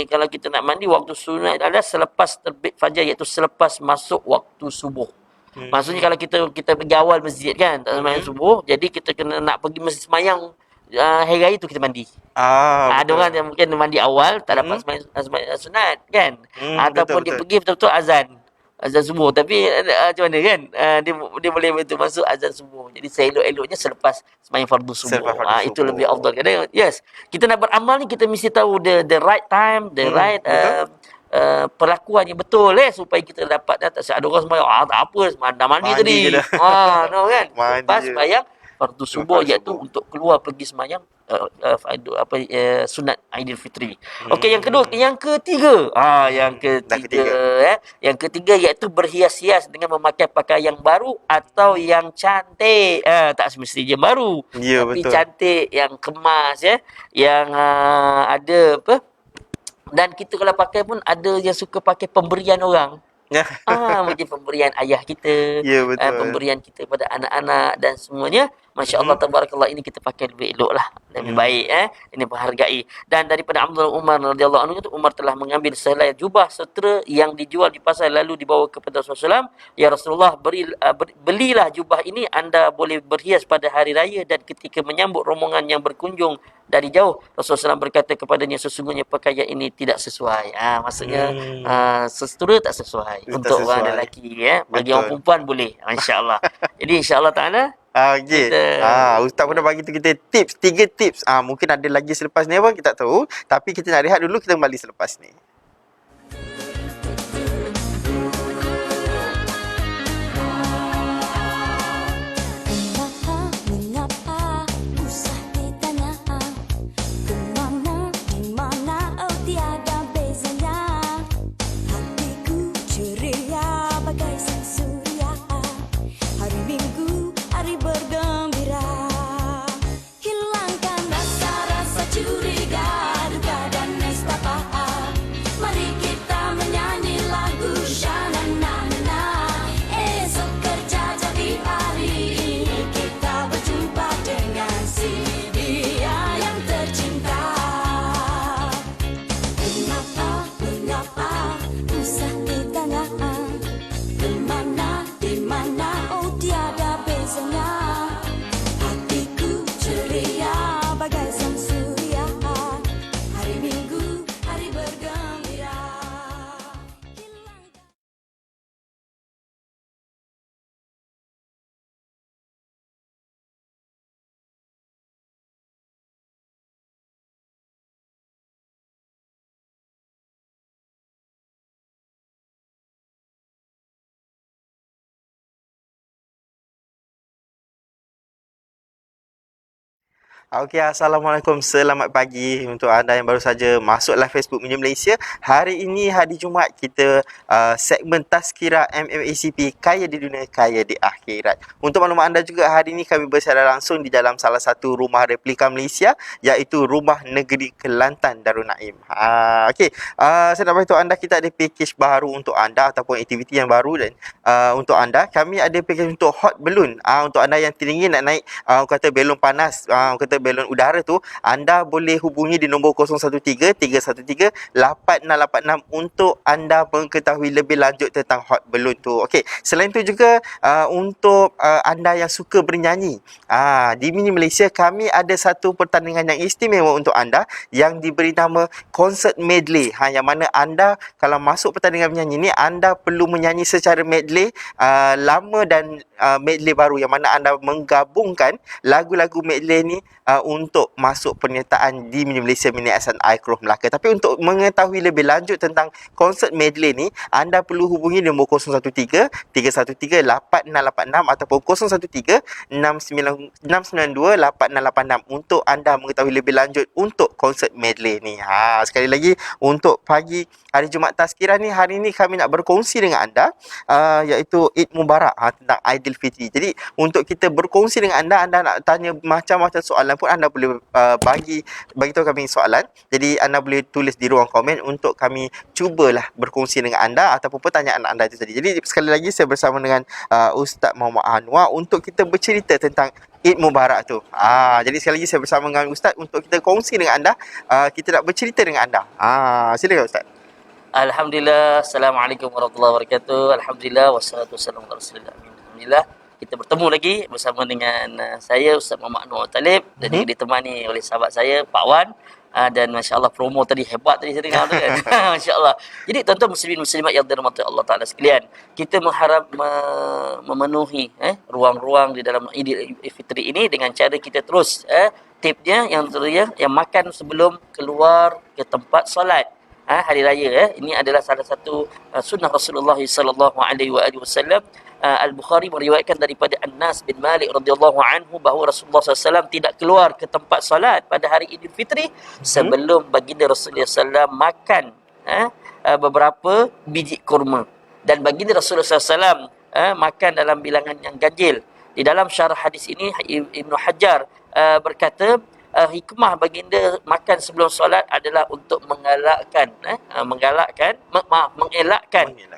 kalau kita nak mandi, waktu sunat adalah selepas terbit fajar, iaitu selepas masuk waktu subuh. Maksudnya kalau kita pergi awal masjid kan, tak sembahyang subuh, jadi kita kena nak pergi masjid sembahyang hari raya tu kita mandi. Ada orang yang mungkin mandi awal tak dapat sembahyang sunat kan. Ataupun betul. dia pergi betul-betul azan subuh, tapi macam mana kan, dia boleh betul masuk azan subuh. Jadi seelok-eloknya selepas sembahyang fardu subuh. Itu lebih afdal. Kerana kita nak beramal ni, kita mesti tahu the right time, the right perlakuan yang betul supaya kita dapat. Tak ada orang sembahyang tak apa, dah mandi tadi. No kan. Lepas sembahyang fardu subuh, iaitu untuk keluar pergi sembahyang sunat Aidilfitri. Okey, yang kedua, yang ketiga. Yang ketiga iaitu berhias-hias dengan memakai pakaian baru atau yang cantik. Tak semestinya baru, tapi betul. cantik, yang kemas yang ada dan kita kalau pakai pun ada yang suka pakai pemberian orang. Mungkin pemberian ayah kita, pemberian kita pada anak-anak dan semuanya. Masya Allah, tabarakallah, ini kita pakai lebih elok lah, lebih baik. Ini menghargai. Dan daripada Abdullah Umar radhiyallahu anhu, Umar telah mengambil sehelai jubah sutera yang dijual di pasar, lalu dibawa kepada Rasulullah SAW. Ya Rasulullah, belilah jubah ini, anda boleh berhias pada hari raya dan ketika menyambut rombongan yang berkunjung dari jauh. Rasulullah SAW berkata kepadanya, sesungguhnya pakaian ini tidak sesuai. Maksudnya sutera tak sesuai untuk orang lelaki. Bagi orang perempuan boleh, insya-Allah. Jadi insya-Allah taala Ustaz pun dah bagi kita tips, 3 tips. Mungkin ada lagi selepas ni pun kita tak tahu, tapi kita nak rehat dulu, kita kembali selepas ni. Mengapa usah ditanya, kemana, di mana, oh tiada bezanya. Hatiku ceria bagai sang surya, hari Minggu hari bergembira. Hilangkan rasa-rasa curiga, duka dan nestapa. Mari kita menyanyi lagu sha-na-na-na-na. Esok kerja jadi hari ini kita berjumpa dengan si dia yang tercinta. Mengapa usah ditanya, kemana, di mana, oh tiada bezanya. Hatiku ceria bagai sang surya, hari Minggu hari bergembira. Okey, Assalamualaikum. Selamat pagi untuk anda yang baru saja masuk live Facebook Media Malaysia. Hari ini, hari Jumaat, kita segmen Tazkirah MMACP, Kaya di Dunia, Kaya di Akhirat. Untuk maklumat anda juga, hari ini kami bersiaran langsung di dalam salah satu rumah replika Malaysia, iaitu Rumah Negeri Kelantan Darul Naim. Okey, saya nak beritahu anda, kita ada package baru untuk anda ataupun aktiviti yang baru. Dan untuk anda, kami ada package untuk hot balloon. Untuk anda yang teringin nak naik kata belon panas, kata balon udara tu, anda boleh hubungi di nombor 013-313-8686 untuk anda mengetahui lebih lanjut tentang hot balloon tu. Okey, selain tu juga untuk anda yang suka bernyanyi, di Mini Malaysia kami ada satu pertandingan yang istimewa untuk anda yang diberi nama konsert medley. Yang mana anda kalau masuk pertandingan menyanyi ni, anda perlu menyanyi secara medley lama dan medley baru, yang mana anda menggabungkan lagu-lagu medley ni untuk masuk penyertaan di Mini Malaysia Mini Ahsan Aikroh Melaka. Tapi untuk mengetahui lebih lanjut tentang konsert medley ni, anda perlu hubungi nombor 013-313-8686 ataupun 013-692-8686 untuk anda mengetahui lebih lanjut untuk konsert medley ni. Sekali lagi, untuk pagi hari Jumaat Tazkirah ni, hari ni kami nak berkongsi dengan anda iaitu Eid Mubarak, tentang Aidilfitri. Jadi untuk kita berkongsi dengan anda nak tanya macam-macam soalan pun, anda boleh bagi tahu kami soalan. Jadi anda boleh tulis di ruang komen untuk kami cubalah berkongsi dengan anda ataupun pertanyaan anda itu tadi. Jadi sekali lagi saya bersama dengan Ustaz Muhammad Anwar untuk kita bercerita tentang Eid Mubarak tu. Jadi sekali lagi saya bersama dengan Ustaz untuk kita kongsi dengan anda, kita nak bercerita dengan anda. Silakan Ustaz. Alhamdulillah, Assalamualaikum warahmatullahi wabarakatuh. Alhamdulillah, wassalatu wassalamu ala Rasulillah. Alhamdulillah, kita bertemu lagi bersama dengan saya Ustaz Muhammad Anwar Talib dan juga ditemani oleh sahabat saya Pak Wan. Dan Masya Allah promo tadi hebat tadi saya dengar tu kan. Masya Allah. Jadi tuan-tuan muslimin muslimat yang dirahmati Allah Ta'ala sekalian, kita mengharap memenuhi ruang-ruang di dalam Aidilfitri ini dengan cara kita terus tipnya yang makan sebelum keluar ke tempat solat hari raya. Ini adalah salah satu sunnah Rasulullah sallallahu alaihi wasallam. Al-Bukhari meriwayatkan daripada Anas bin Malik radhiyallahu anhu bahawa Rasulullah SAW tidak keluar ke tempat solat pada hari Aidilfitri sebelum baginda Rasulullah SAW makan beberapa biji kurma, dan baginda Rasulullah SAW makan dalam bilangan yang ganjil. Di dalam syarah hadis ini Ibnu Hajar berkata hikmah baginda makan sebelum solat adalah untuk mengelakkan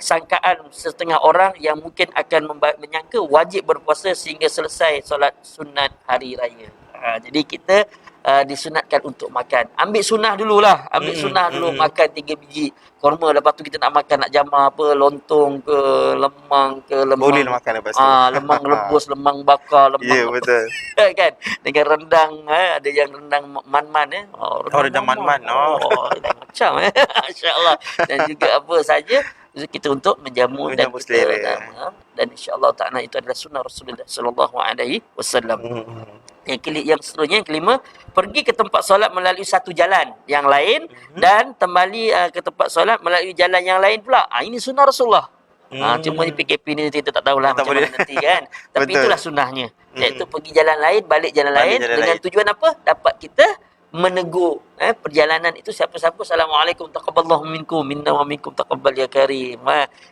sangkaan setengah orang yang mungkin akan menyangka wajib berpuasa sehingga selesai solat sunat hari raya. Jadi kita disunatkan untuk makan. Ambil sunnah dululah. Makan 3 biji kurma. Lepas tu kita nak makan, nak jamah apa, lontong ke, lemang ke, Boleh makan lepas tu. Lemang rebus, lemang bakar, lemang. Ya, betul. Kan? Dengan rendang, ada yang rendang man-man rendang man-man. Macam Masya-Allah. Dan juga apa saja kita untuk menjamu dan selera. Dan insya-Allah taala itu adalah sunnah Rasulullah sallallahu alaihi wasallam. Yang seterusnya, yang kelima, pergi ke tempat solat melalui satu jalan yang lain dan kembali ke tempat solat melalui jalan yang lain pula. Ini sunnah Rasulullah. Cuma ni PKP ni kita tak tahulah macam mana nanti kan. Tapi itulah sunnahnya. Iaitu pergi jalan lain, balik jalan lain dengan tujuan apa? Dapat kita menegur perjalanan itu siapa-siapa. Assalamualaikum taqabbalallahu minkum minna wa minkum taqabbal ya karim.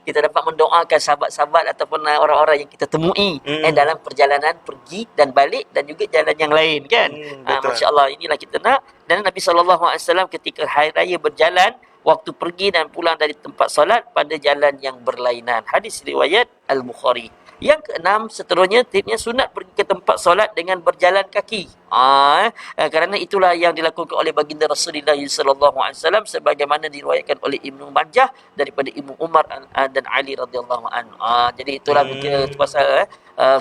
Kita dapat mendoakan sahabat-sahabat ataupun orang-orang yang kita temui dalam perjalanan pergi dan balik dan juga jalan yang lain kan. Masya-Allah, inilah kita nak. Dan Nabi SAW ketika hari raya berjalan, waktu pergi dan pulang dari tempat solat pada jalan yang berlainan. Hadis riwayat Al-Bukhari. Yang keenam, seterusnya tipnya sunat pergi ke tempat solat dengan berjalan kaki. Kerana itulah yang dilakukan oleh baginda Rasulullah SAW sebagaimana diriwayatkan oleh Ibnu Majah daripada Ibnu Umar dan Ali radhiyallahu anhu. Jadi itulah pasal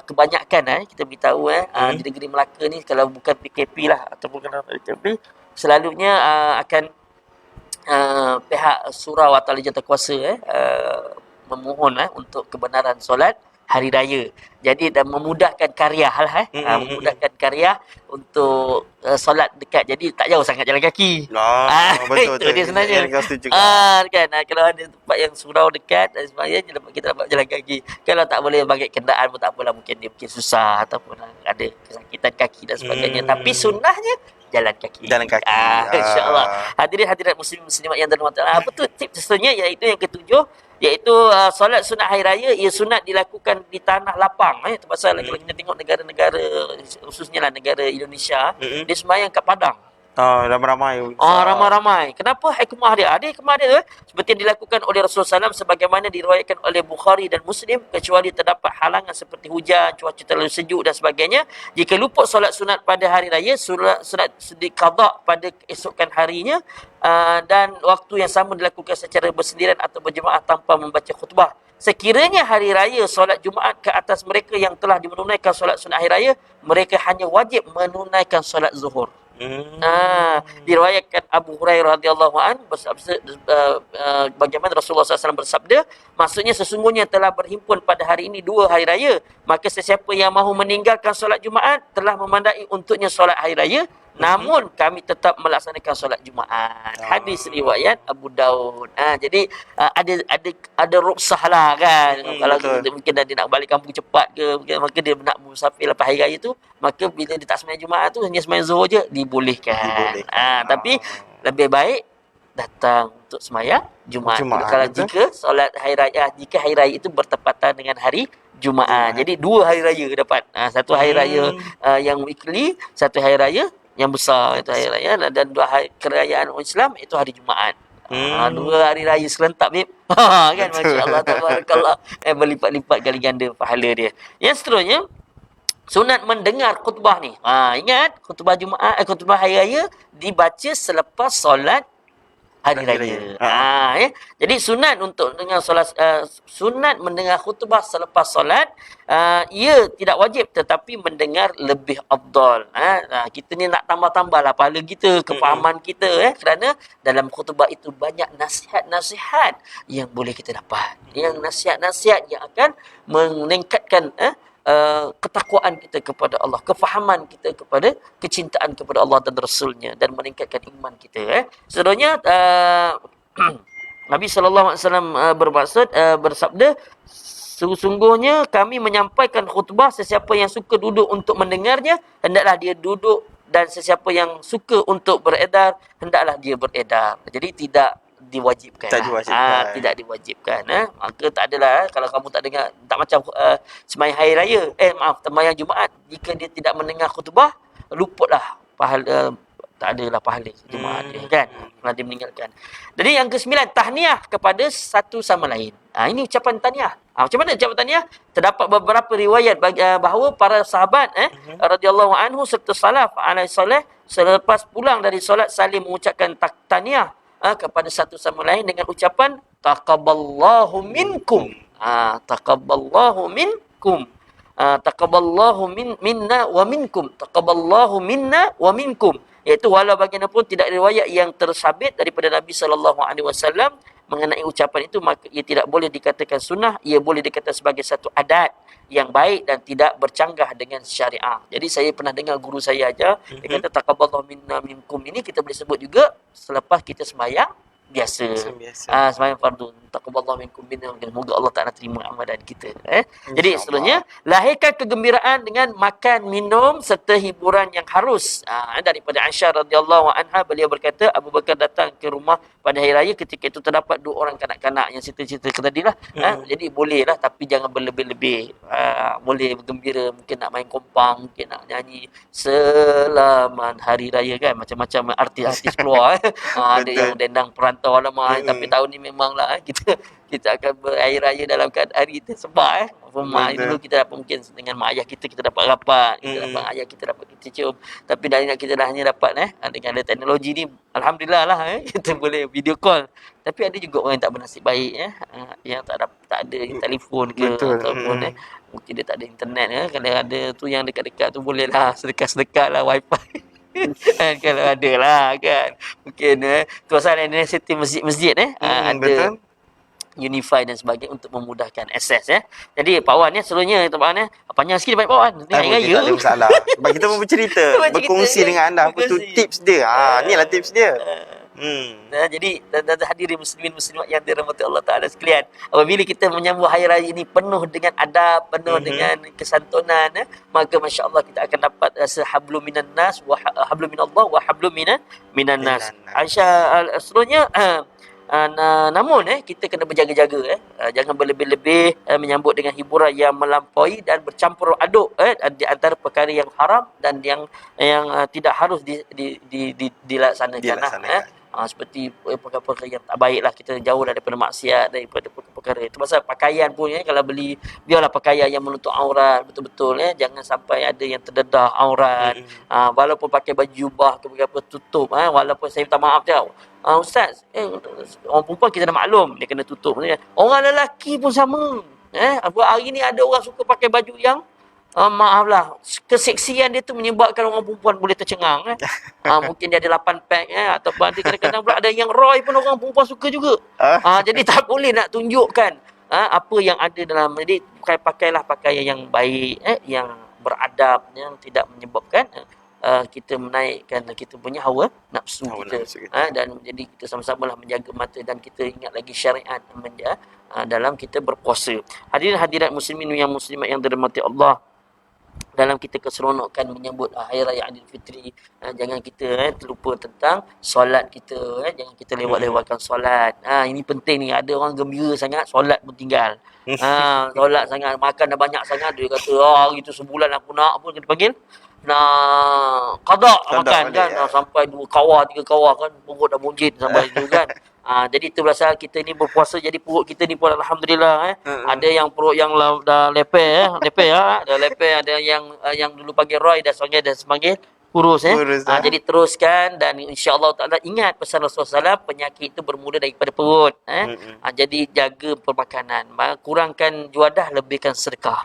kebanyakan kita beritahu di negeri Melaka ni, kalau bukan PKP lah ataupun kalau PKP, selalunya akan pihak surau atau jawatan kuasa memohon untuk kebenaran solat hari raya. Jadi dan memudahkan karya memudahkan karya untuk solat dekat. Jadi tak jauh sangat jalan kaki. Betul. Itu dia sebenarnya. Kan kalau ada tempat yang surau dekat dan sebagainya, kita dapat jalan kaki. Kalau tak boleh bagi kenderaan pun tak apalah, mungkin susah ataupun ada kesakitan kaki dan sebagainya. Tapi sunnahnya jalan kaki. InsyaAllah. Hadirin-hadirat muslim-muslimat yang dirahmati Allah. Apa tu tip seterusnya, iaitu yang ketujuh, iaitu solat sunat hari raya ia sunat dilakukan di tanah lapang. Itu pasal kalau kita tengok negara-negara, khususnya lah negara Indonesia, dia sembahyang kat padang. Ramai-ramai. Ramai-ramai. Kenapa hikmah dia? Ada hikmah dia seperti yang dilakukan oleh Rasulullah SAW sebagaimana diriwayatkan oleh Bukhari dan Muslim, kecuali terdapat halangan seperti hujan, cuaca terlalu sejuk dan sebagainya. Jika luput solat sunat pada hari raya, sunat diqada pada keesokan harinya, dan waktu yang sama dilakukan secara bersendirian atau berjemaah tanpa membaca khutbah. Sekiranya hari raya solat Jumaat ke atas mereka yang telah menunaikan solat sunat hari raya, mereka hanya wajib menunaikan solat zuhur. Diriwayatkan Abu Hurairah radhiyallahu anhu bagaimana Rasulullah SAW bersabda, maksudnya sesungguhnya telah berhimpun pada hari ini 2 hari raya, maka sesiapa yang mahu meninggalkan solat Jumaat telah memandai untuknya solat hari raya, namun kami tetap melaksanakan solat Jumaat. Hadis riwayat Abu Daud. Jadi ada rukhsah lah kan. Kalau kita, mungkin dia nak balik kampung cepat ke, maka dia nak musafir lepas hari raya tu, maka bila dia tak sembahyang Jumaat tu hanya sembahyang Zuhur je, dibolehkan. Tapi lebih baik datang untuk sembahyang Jumaat. Kalau jika solat hari raya, jika hari raya itu bertepatan dengan hari Jumaat. Jadi 2 hari raya dapat. Satu hari raya yang weekly, satu hari raya yang besar itu hari raya, dan 2 hari kerajaan Islam itu hari Jumaat. 2 hari raya serentak, babe. Kan, masya-Allah, tabarakallah. Berlipat-lipat kali ganda pahala dia. Yang seterusnya, sunat mendengar khutbah ni. Ingat khutbah Jumaat, khutbah hari raya dibaca selepas solat hari raya. Jadi sunat untuk dengar solat, sunat mendengar khutbah selepas solat, ia tidak wajib tetapi mendengar lebih afdal. Kita ni nak tambah-tambahlah pahala kita, kefahaman kita, kerana dalam khutbah itu banyak nasihat-nasihat yang boleh kita dapat. Yang nasihat-nasihat yang akan meningkatkan ketakwaan kita kepada Allah, kefahaman kita kepada kecintaan kepada Allah dan Rasulnya, dan meningkatkan iman kita. Sebenarnya Nabi SAW bersabda, sesungguhnya kami menyampaikan khutbah, sesiapa yang suka duduk untuk mendengarnya, hendaklah dia duduk, dan sesiapa yang suka untuk beredar, hendaklah dia beredar. Jadi tidak diwajibkan. Tidak diwajibkan. Maka tak adalah kalau kamu tak dengar, tak macam sembahyang hari raya, sembahyang Jumaat, jika dia tidak mendengar khutbah, luputlah pahala, tak adalah pahala Jumaat dia, kan, kalau dia meninggalkan. Jadi yang ke-9, tahniah kepada satu sama lain. Ini ucapan tahniah. Macam mana ucapan tahniah? Terdapat beberapa riwayat bahawa para sahabat radhiyallahu anhu serta salaf alaihi soleh selepas pulang dari solat saling mengucapkan tahniah kepada satu sama lain dengan ucapan taqabballahu minkum. Taqabballahu minkum. Taqabballahu minna wa minkum. Taqabballahu minna wa minkum. Iaitu walau bagaimanapun tidak riwayat yang tersabit daripada Nabi SAW mengenai ucapan itu, maka ia tidak boleh dikatakan sunnah, ia boleh dikatakan sebagai satu adat yang baik dan tidak bercanggah dengan syariah. Jadi saya pernah dengar guru saya aja, dia kata taqabbalallahu minna minkum ini kita boleh sebut juga selepas kita sembahyang biasa. Sembahyang fardu. Taqabbalallahu minkum minna, semoga Allah Taala terima amalan kita. Jadi seterusnya, lahirkan kegembiraan dengan makan, minum serta hiburan yang harus. Daripada Aisyah radhiyallahu anha, beliau berkata, Abu Bakar datang ke rumah pada hari raya, ketika itu terdapat 2 orang kanak-kanak yang cerita-cerita tadilah. Jadi bolehlah, tapi jangan berlebih-lebih. Boleh bergembira, mungkin nak main kompang, mungkin nak nyanyi selamat hari raya, kan, macam-macam artis-artis keluar. Ada yang dendang perantau alamak, tapi tahun ni memanglah kita akan berhari raya dalam keadaan kita sebab mak dulu kita dapat, mungkin dengan mak ayah kita dapat rapat, kita dapat ayah kita dapat kita cium, tapi dah ingat kita dah hanya dapat dengan ada teknologi ni, alhamdulillah lah, kita boleh video call. Tapi ada juga orang yang tak bernasib baik, yang tak ada telefon ke, ataupun mungkin dia tak ada internet, kalau ada tu yang dekat-dekat tu bolehlah sedekah-sedekah lah wifi. Kalau ada lah, kan, mungkin kawasan universiti, masjid-masjid ada Unify dan sebagainya untuk memudahkan akses. Jadi Pak Wan seluruhnya Pak Wan panjang sikit banyak Pak Wan. Ni hari raya. Tak ada masalah. Sebab kita pun bercerita, berkongsi dengan anda apa tu tips dia. Inilah tips dia. Jadi dan hadirin muslimin muslimat yang dirahmati Allah Taala sekalian, apabila kita menyambut hari raya ini penuh dengan adab, penuh dengan kesantunan, maka masya-Allah kita akan dapat hablum minan nas wa hablum minallah wa hablum minan nas. Aisyah seluruhnya Namun kita kena berjaga-jaga jangan berlebih-lebih menyambut dengan hiburan yang melampaui dan bercampur aduk di antara perkara yang haram dan yang tidak harus dilaksanakan. Seperti perkara-perkara yang tak baiklah, kita jauh daripada maksiat, daripada perkara itu. Pasal pakaian pun kalau beli, biarlah pakaian yang menutup aurat betul-betul jangan sampai ada yang terdedah aurat. Walaupun pakai baju jubah ke apa tutup, walaupun saya minta maaf je, ustaz, orang perempuan kita dah maklum dia kena tutup. Orang lelaki pun sama. Hari ni ada orang suka pakai baju yang maaflah, keseksian dia tu menyebabkan orang perempuan boleh tercengang. Mungkin dia ada 8 pack ataupun ada kadang-kadang pula ada yang Roy pun orang perempuan suka juga. Jadi tak boleh nak tunjukkan apa yang ada dalam. Jadi pakailah pakaian yang baik, yang beradab, yang tidak menyebabkan kita menaikkan kita punya hawa nafsu kita. Dan jadi kita sama-samalah menjaga mata dan kita ingat lagi syariat dalam kita berpuasa. Hadirin muslimin yang muslimat yang dirahmati Allah, dalam kita keseronokan menyambut Hari Raya Aidilfitri, jangan kita terlupa tentang solat kita. Jangan kita lewat-lewatkan solat. Ini penting ni. Ada orang gembira sangat, solat pun tinggal. Solat sangat, makan dah banyak sangat, dia kata hari tu sebulan aku nak apa, dia panggil nak qada makan kan, sampai 2 kawah 3 kawah kan, perut dah bunjit sampai itu kan. Jadi itu berasal kita ni berpuasa, jadi perut kita ni pun alhamdulillah ada yang perut yang dah leper dah leper, ada yang dulu panggil Roy dah semakin kurus jadi teruskan, dan insya-Allah taala ingat pesan Rasulullah SAW, penyakit itu bermula daripada perut. Jadi jaga permakanan, kurangkan juadah, lebihkan sedekah.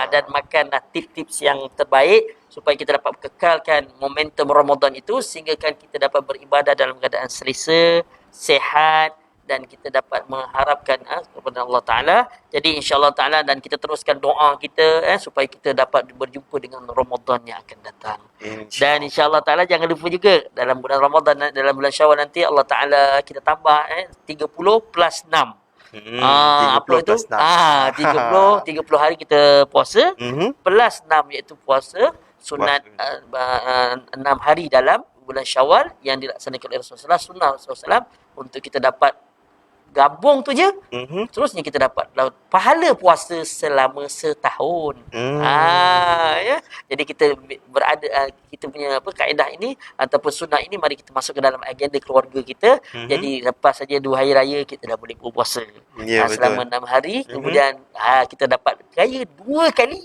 Dan makanlah tips-tips yang terbaik supaya kita dapat kekalkan momentum Ramadan itu, sehingga kan kita dapat beribadah dalam keadaan selesa, sehat, dan kita dapat mengharapkan kepada Allah Ta'ala. Jadi insya-Allah Ta'ala, dan kita teruskan doa kita supaya kita dapat berjumpa dengan Ramadan yang akan datang. Dan insya-Allah Ta'ala jangan lupa juga dalam bulan Ramadan, dalam bulan Syawal nanti Allah Ta'ala kita tambah 30 plus 6. 30 apa itu? 30 hari kita puasa, plus 6 iaitu puasa sunat 6 hari dalam bulan Syawal yang dilaksanakan oleh Rasulullah, sunnah Rasulullah untuk kita dapat gabung tu je. Terusnya kita dapat pahala puasa selama setahun. Ya. Jadi kita berada, kita punya kaedah ini ataupun sunnah ini, mari kita masuk ke dalam agenda keluarga kita. Jadi lepas saja 2 hari raya kita dah boleh berpuasa selama 6 hari. Kemudian kita dapat raya 2 kali.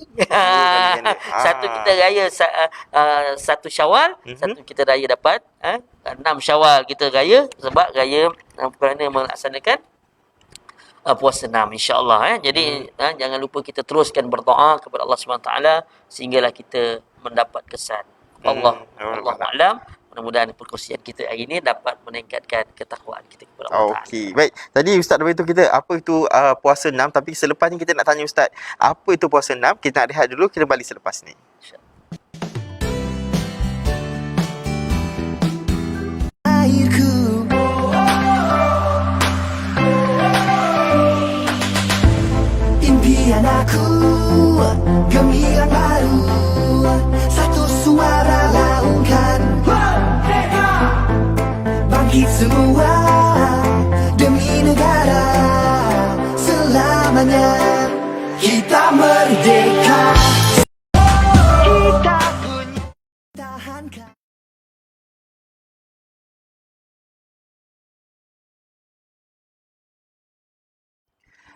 Satu kita raya 1 Syawal, satu kita raya dapat 6 Syawal kita raya, sebab raya kerana melaksanakan puasa 6 insya-Allah. Jadi jangan lupa kita teruskan berdoa kepada Allah SWT sehinggalah kita mendapat kesan. Allah a'lam. Mudah-mudahan perkongsian kita hari ini dapat meningkatkan ketakwaan kita kepada Allah Ta'ala. Okey, baik. Tadi Ustaz dah beritahu kita apa itu puasa 6, tapi selepas ni kita nak tanya Ustaz, apa itu puasa 6? Kita nak rehat dulu, kita balik selepas ni. Airku, impian aku, gemilang baru, satu suara laungkan, bangkit semua demi negara, selamanya kita merdeka. Kita punya tahankan.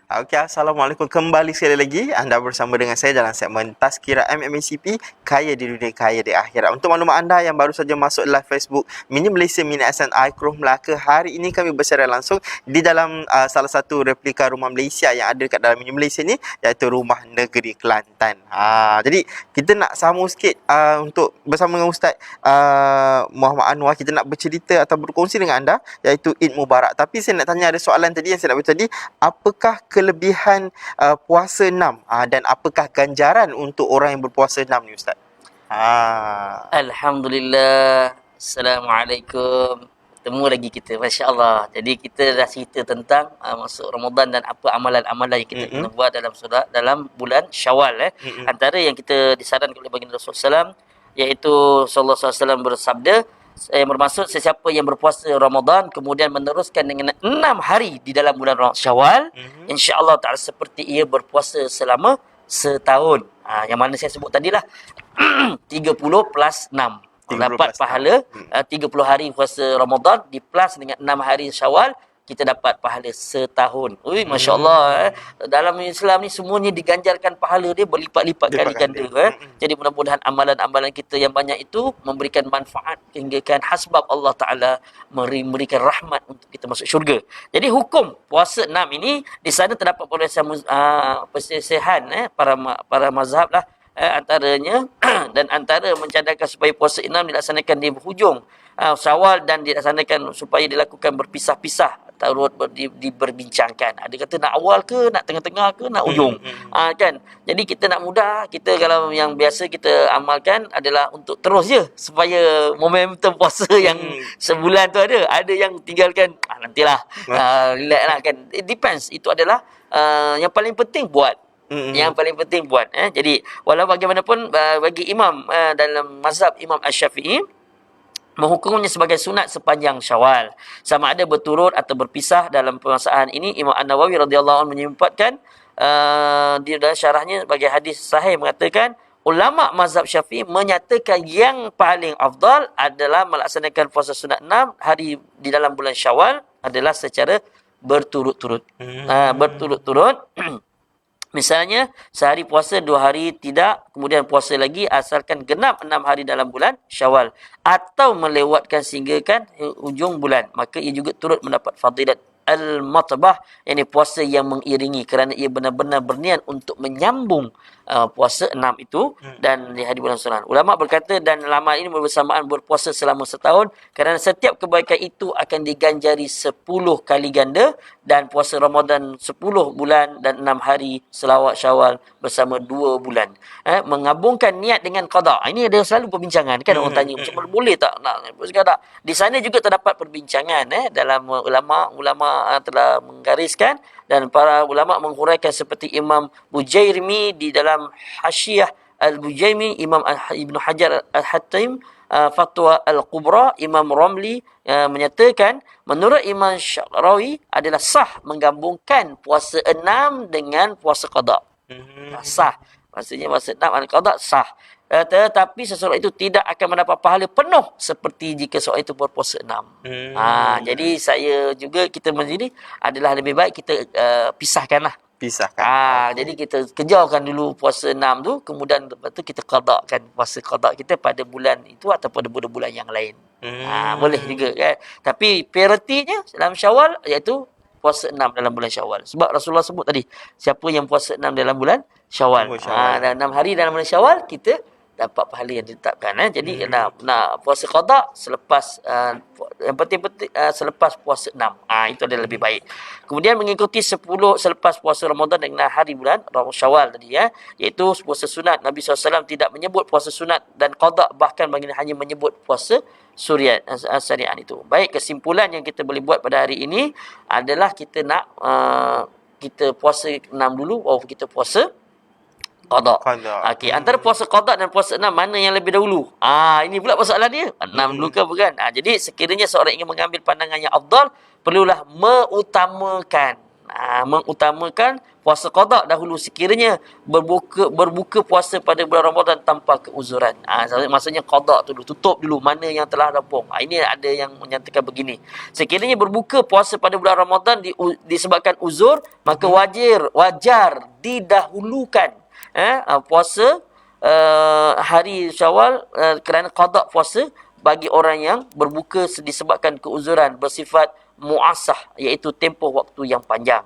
Okey, Assalamualaikum kembali sekali lagi. Anda bersama dengan saya dalam segmen Tazkirah MMACP, Kaya di Dunia, Kaya di Akhirat. Untuk maklumat anda yang baru saja masuk live Facebook Mini Malaysia Mini Ahsan Aikroh Melaka, hari ini kami bersiaran langsung di dalam salah satu replika rumah Malaysia yang ada kat dalam Mini Malaysia ni, iaitu Rumah Negeri Kelantan. Jadi kita nak sambung sikit untuk bersama dengan Ustaz Muhammad Anwar, kita nak bercerita atau berkongsi dengan anda, iaitu Eid Mubarak. Tapi saya nak tanya, ada soalan tadi yang saya nak beritahu tadi, apakah kelebihan puasa 6 dan apakah ganjaran untuk orang yang berpuasa 6 ni Ustaz? Alhamdulillah. Assalamualaikum. Ketemu lagi kita, masya-Allah. Jadi kita dah cerita tentang masuk Ramadan dan apa amalan-amalan yang kita kena buat dalam bulan Syawal. Antara yang kita disarankan oleh baginda Rasulullah SAW, iaitu sallallahu alaihi wasallam bersabda, yang bermaksud sesiapa yang berpuasa Ramadan kemudian meneruskan dengan 6 hari di dalam bulan Syawal, insya-Allah taala seperti ia berpuasa selama setahun. Yang mana saya sebut tadilah 30 plus 6. 30 Dapat plus pahala 30 hari puasa Ramadan di plus dengan 6 hari Syawal, kita dapat pahala setahun. Ui, masya-Allah. Dalam Islam ni semuanya diganjarkan pahala dia berlipat-lipat kali ganda. Jadi mudah-mudahan amalan-amalan kita yang banyak itu memberikan manfaat hinggakan hasbab Allah Taala memberikan rahmat untuk kita masuk syurga. Jadi hukum puasa 6 ini di sana terdapat perselisihan para mazhab lah, antaranya dan antara mencadangkan supaya puasa 6 dilaksanakan di hujung Syawal dan dilaksanakan supaya dilakukan berpisah-pisah, turut diberbincangkan. Ada kata nak awal ke, nak tengah-tengah ke, nak ujung. Kan? Jadi kita nak mudah, kita kalau yang biasa kita amalkan adalah untuk terus je supaya momentum puasa yang sebulan tu ada. Ada yang tinggalkan nantilah. Relax lah kan. It depends. Itu adalah yang paling penting buat. Yang paling penting buat. Jadi walau bagaimanapun bagi imam dalam mazhab Imam Asy-Syafi'i menghukumnya sebagai sunat sepanjang Syawal. Sama ada berturut atau berpisah. Dalam permasalahan ini Imam An-Nawawi radhiyallahu anhu menyempatkan di dalam syarahnya sebagai hadis sahih mengatakan ulama mazhab Syafi'i menyatakan yang paling afdal adalah melaksanakan puasa sunat 6 hari di dalam bulan Syawal adalah secara berturut-turut. Berturut-turut. Misalnya, sehari puasa 2 hari tidak, kemudian puasa lagi asalkan genap 6 hari dalam bulan Syawal. Atau melewatkan sehinggakan hujung bulan. Maka ia juga turut mendapat fadilat al-matbah, yakni puasa yang mengiringi kerana ia benar-benar berniat untuk menyambung puasa 6 itu dan di hari bulan Ramadan. Ulama berkata dan lama ini bersamaan berpuasa selama setahun kerana setiap kebaikan itu akan diganjari 10 kali ganda dan puasa Ramadan 10 bulan dan 6 hari selawat Syawal bersama 2 bulan. Mengabungkan niat dengan qada. Ini ada selalu perbincangan kan orang tanya macam mana boleh tak nak tak. Di sana juga terdapat perbincangan dalam ulama telah menggariskan dan para ulama menghuraikan seperti Imam Bujairmi di dalam Hasyiah Al-Bujaimi, Imam Ibn Hajar Al-Hatim Fatwa Al-Kubra, Imam Ramli menyatakan menurut Imam Syarawi adalah sah menggabungkan puasa 6 dengan puasa qada. Sah. Maksudnya puasa 6 dan qada sah. Tetapi seseorang itu tidak akan mendapat pahala penuh seperti jika seorang itu berpuasa 6. Jadi saya juga kita menjadi adalah lebih baik kita pisahkanlah. Jadi kita kejarkan dulu puasa 6 tu, kemudian lepas tu kita qadakan puasa qada kita pada bulan itu atau pada bulan-bulan yang lain. Boleh juga kan. Tapi prioritinya dalam Syawal iaitu puasa 6 dalam bulan Syawal. Sebab Rasulullah sebut tadi, siapa yang puasa 6 dalam bulan Syawal. Dan 6 hari dalam bulan Syawal kita dapat pahala yang ditetapkan. Jadi nak puasa qada selepas yang penting-penting selepas puasa 6. Itu adalah lebih baik. Kemudian mengikuti 10 selepas puasa Ramadan dengan hari bulan Syawal tadi iaitu puasa sunat. Nabi SAW tidak menyebut puasa sunat dan qada, bahkan baginda hanya menyebut puasa syariat itu. Baik, kesimpulan yang kita boleh buat pada hari ini adalah kita nak kita puasa 6 dulu baru kita puasa qada. Okey, antara puasa qada dan puasa 6 mana yang lebih dahulu? Ini pula persoalan dia. 6 dulu ke bukan? Jadi sekiranya seorang ingin mengambil pandangan yang afdal, perlulah mengutamakan puasa qada dahulu sekiranya berbuka puasa pada bulan Ramadan tanpa keuzuran. Maksudnya qada tu dulu, tutup dulu mana yang telah rampung. Ini ada yang menyatakan begini. Sekiranya berbuka puasa pada bulan Ramadan disebabkan uzur, maka wajar didahulukan puasa hari Syawal kerana qada puasa bagi orang yang berbuka disebabkan keuzuran bersifat muasah, iaitu tempoh waktu yang panjang.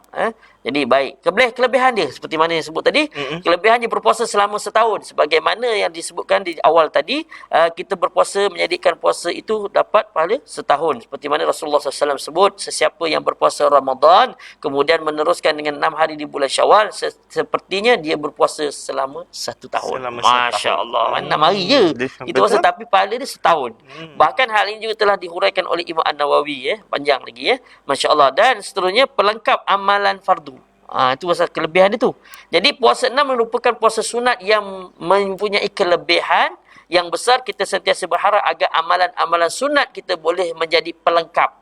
Jadi baik. Kelebihan dia seperti mana yang sebut tadi, kelebihannya berpuasa selama setahun sebagaimana yang disebutkan di awal tadi, kita berpuasa menjadikan puasa itu dapat pahala setahun seperti mana Rasulullah SAW sebut, sesiapa yang berpuasa Ramadan kemudian meneruskan dengan 6 hari di bulan Syawal sepertinya dia berpuasa selama 1 tahun. Masya-Allah. 6 hari je itu puasa tapi pahala dia setahun. Bahkan hal ini juga telah dihuraikan oleh Imam An-Nawawi panjang lagi Masya-Allah. Dan seterusnya pelengkap amalan fardu. Itu pasal kelebihan dia tu. Jadi puasa 6 merupakan puasa sunat yang mempunyai kelebihan yang besar kita sentiasa berharap agar amalan-amalan sunat kita boleh menjadi pelengkap.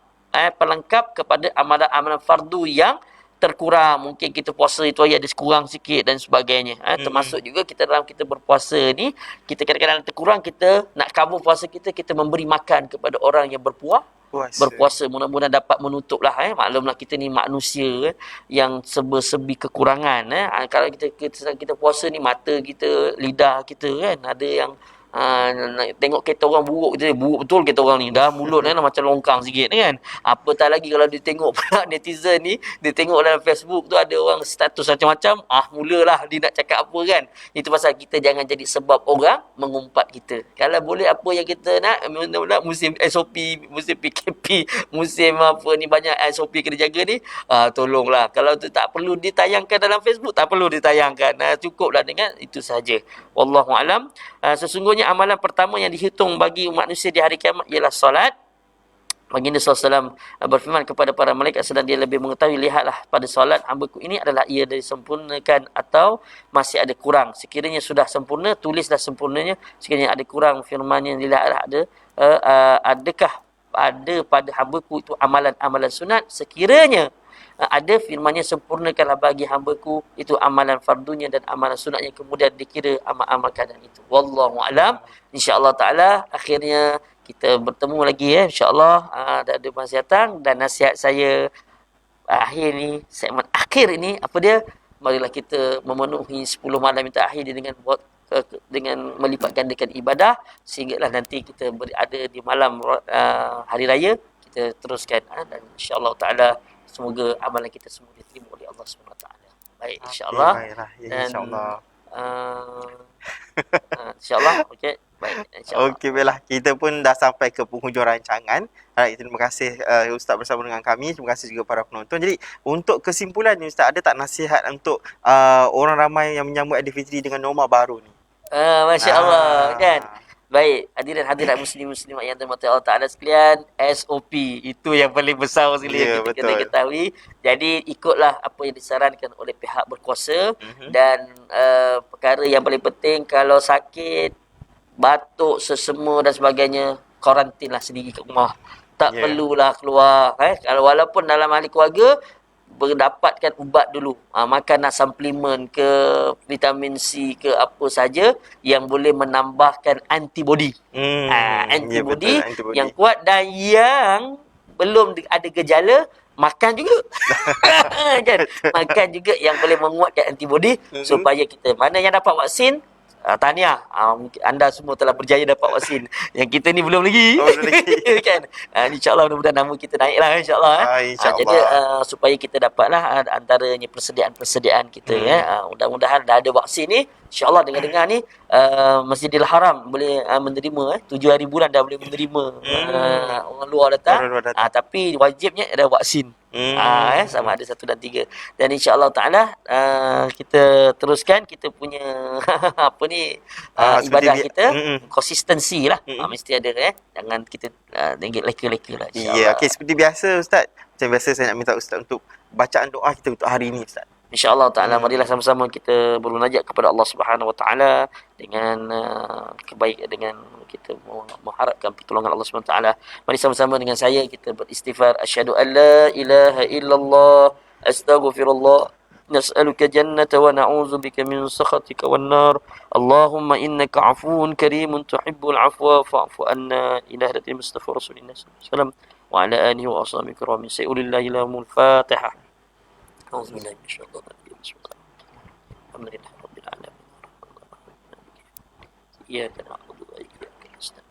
Pelengkap kepada amalan-amalan fardu yang terkurang. Mungkin kita puasa itu ada kurang sikit dan sebagainya. Termasuk juga kita dalam kita berpuasa ni, kita kadang-kadang terkurang, kita nak cover puasa kita memberi makan kepada orang yang berpuasa. Mudah-mudahan dapat menutup lah. Maklumlah kita ni manusia yang serba-serbi kekurangan. Kalau kita puasa ni, mata kita, lidah kita kan, ada yang tengok kereta orang buruk, kita buruk betul kereta orang ni, dah mulut dah macam longkang sikit kan. Apatah lagi kalau dia tengok pula netizen ni, dia tengok dalam Facebook tu ada orang status macam-macam, mulalah dia nak cakap apa kan. Itu pasal kita jangan jadi sebab orang mengumpat kita. Kalau boleh apa yang kita nak, musim SOP, musim PKP, musim apa ni, banyak SOP kena jaga ni, tolonglah. Kalau tu tak perlu ditayangkan dalam Facebook, tak perlu ditayangkan. Cukuplah dengan itu saja. Wallahu alam. Sesungguhnya amalan pertama yang dihitung bagi manusia di hari kiamat ialah solat. Baginda SAW berfirman kepada para malaikat sedang dia lebih mengetahui, lihatlah pada solat hamba-Ku ini adalah ia disempurnakan atau masih ada kurang. Sekiranya sudah sempurna, tulislah sempurnanya. Sekiranya ada kurang, firman-Nya, lihatlah adakah ada pada hamba-Ku itu amalan-amalan sunat. Sekiranya ada, firman-Nya, sempurnakanlah bagi hamba-Ku itu amalan fardunya dan amalan sunatnya, kemudian dikira amal-amal keadaan itu. Wallahu alam. InsyaAllah ta'ala akhirnya kita bertemu lagi insyaAllah ada masa datang. Dan nasihat saya segmen akhir ini, apa dia? Marilah kita memenuhi 10 malam yang terakhir dengan melipat gandakan ibadah, sehinggalah nanti kita berada di malam hari raya, kita teruskan dan insyaAllah ta'ala semoga amalan kita semua diterima oleh Allah SWT. Baik, insyaAllah. InsyaAllah. InsyaAllah. Okey. Baik, insyaAllah. Okey, baiklah. Kita pun dah sampai ke penghujung rancangan. Alright, terima kasih Ustaz bersama dengan kami. Terima kasih juga para penonton. Jadi, untuk kesimpulan ni Ustaz, ada tak nasihat untuk orang ramai yang menyambut Aidilfitri dengan norma baru ni? Masya Allah, kan? Baik, hadirin hadirat muslimat yang dirahmati Allah Ta'ala sekalian, SOP itu yang paling besar sekali yang kita kena ketahui. Jadi ikutlah apa yang disarankan oleh pihak berkuasa. Dan perkara yang paling penting, kalau sakit, batuk, sesema dan sebagainya, karantinlah sendiri kat rumah. Tak perlulah keluar. Kalau walaupun dalam ahli keluarga, berdapatkan ubat dulu, makanan suplemen ke, vitamin C ke, apa saja yang boleh menambahkan antibody. Antibody yang kuat, dan yang belum ada gejala, makan juga. Kan? Makan juga yang boleh menguatkan antibody supaya kita, mana yang dapat vaksin, tahniah, anda semua telah berjaya dapat vaksin. Yang kita ni belum lagi. Kan? InsyaAllah mudah-mudahan nama kita naiklah insyaAllah. Jadi supaya kita dapatlah antaranya persediaan kita. Mudah-mudahan dah ada vaksin ni, InsyaAllah dengar-dengar ni Masjidil Haram boleh menerima 7 hari bulan dah boleh menerima orang luar datang. Tapi wajibnya ada vaksin. Sama ada 1 dan 3. Dan insyaAllah ta'ala kita teruskan kita punya ibadah kita, konsistensi lah. Mesti ada jangan kita leka-leka lah. Ya, okey, seperti biasa Ustaz. Macam biasa saya nak minta Ustaz untuk bacaan doa kita untuk hari ini Ustaz. InsyaAllah ta'ala marilah sama-sama kita bermunajat kepada Allah Subhanahu Wa Ta'ala dengan kebaikan, dengan kita mengharapkan pertolongan Allah Subhanahu Wa Ta'ala. Mari sama-sama dengan saya kita beristighfar. Asyhadu an la ilaha illallah, astaghfirullah, nas'aluka jannata wa na'udzu bika min sakhatika wan nar. Allahumma innaka 'afuwun karimun tuhibbul 'afwa fa'fu anna. Ila hadatil Mustafa Rasulillah sallallahu alaihi wasallam wa ala alihi wa ashabihi kiramin. Sayyidillahil Fatihah. أعوذ بالله من الشيطان الرجيم. بسم الله الحمد لله رب العالمين. إياك نعبد وإياك نستعين.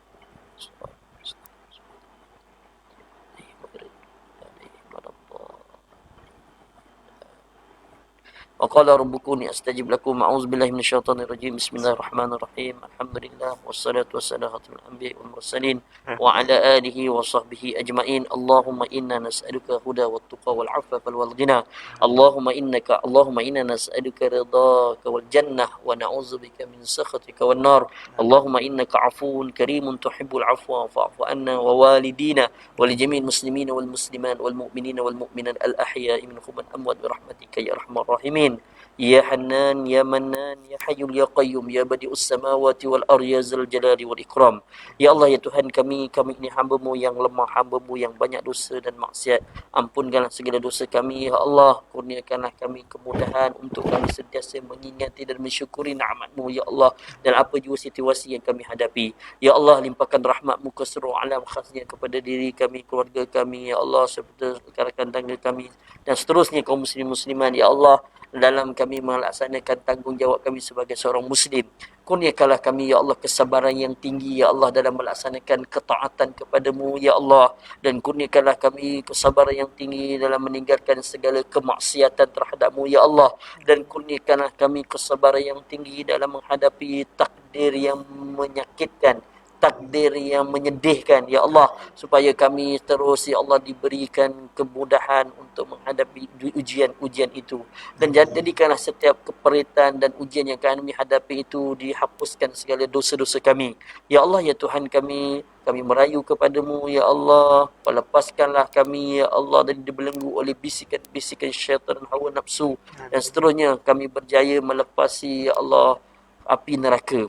وقال ربكم أستجب لكم. أعوذ بالله من الشيطان الرجيم. بسم الله الرحمن الرحيم. الحمد لله والصلاة والسلام على الأنبياء والمرسلين وعلى آله وصحبه أجمعين. اللهم إنا نسألك هدى والتقى والعفاف والغنى. اللهم إنا نسألك رضاك والجنة ونعوذ بك من سخطك والنار. اللهم إنك عفو كريم تحب العفو فاعف عنا ووالدينا ولجميع المسلمين والمسلمات والمؤمنين والمؤمنات الأحياء منهم والأموات برحمتك يا أرحم الراحمين. Ya Hanan, Ya Manan, Ya Hayyul Ya Qayyum, Ya Badi'us Samawati wal Ardi, Ya Zal Jalali wal Ikram. Ya Allah, ya Tuhan kami ini hamba-Mu yang lemah, hamba-Mu yang banyak dosa dan maksiat. Ampunkanlah segala dosa kami, Ya Allah. Kurniakanlah kami kemudahan untuk kami sentiasa mengingati dan mensyukuri nikmat-Mu, Ya Allah. Dan apa jua situasi yang kami hadapi. Ya Allah, limpahkan rahmat-Mu ke seluruh alam, khasnya kepada diri kami, keluarga kami, Ya Allah, serta rakan tangga kami dan seterusnya kaum muslim-musliman, Ya Allah. Dalam kami melaksanakan tanggungjawab kami sebagai seorang Muslim. Kurniakanlah kami, Ya Allah, kesabaran yang tinggi, Ya Allah, dalam melaksanakan ketaatan kepada-Mu, Ya Allah. Dan kurniakanlah kami kesabaran yang tinggi dalam meninggalkan segala kemaksiatan terhadap-Mu, Ya Allah. Dan kurniakanlah kami kesabaran yang tinggi dalam menghadapi takdir yang menyakitkan, takdir yang menyedihkan, Ya Allah, supaya kami terus, Ya Allah, diberikan kemudahan untuk menghadapi ujian-ujian itu. Dan jadikanlah setiap keperitan dan ujian yang kami hadapi itu dihapuskan segala dosa-dosa kami. Ya Allah, ya Tuhan kami merayu kepadamu, Ya Allah. Lepaskanlah kami, Ya Allah, dari dibelenggu oleh bisikan-bisikan syaitan dan hawa nafsu. Dan seterusnya kami berjaya melepasi, Ya Allah, api neraka.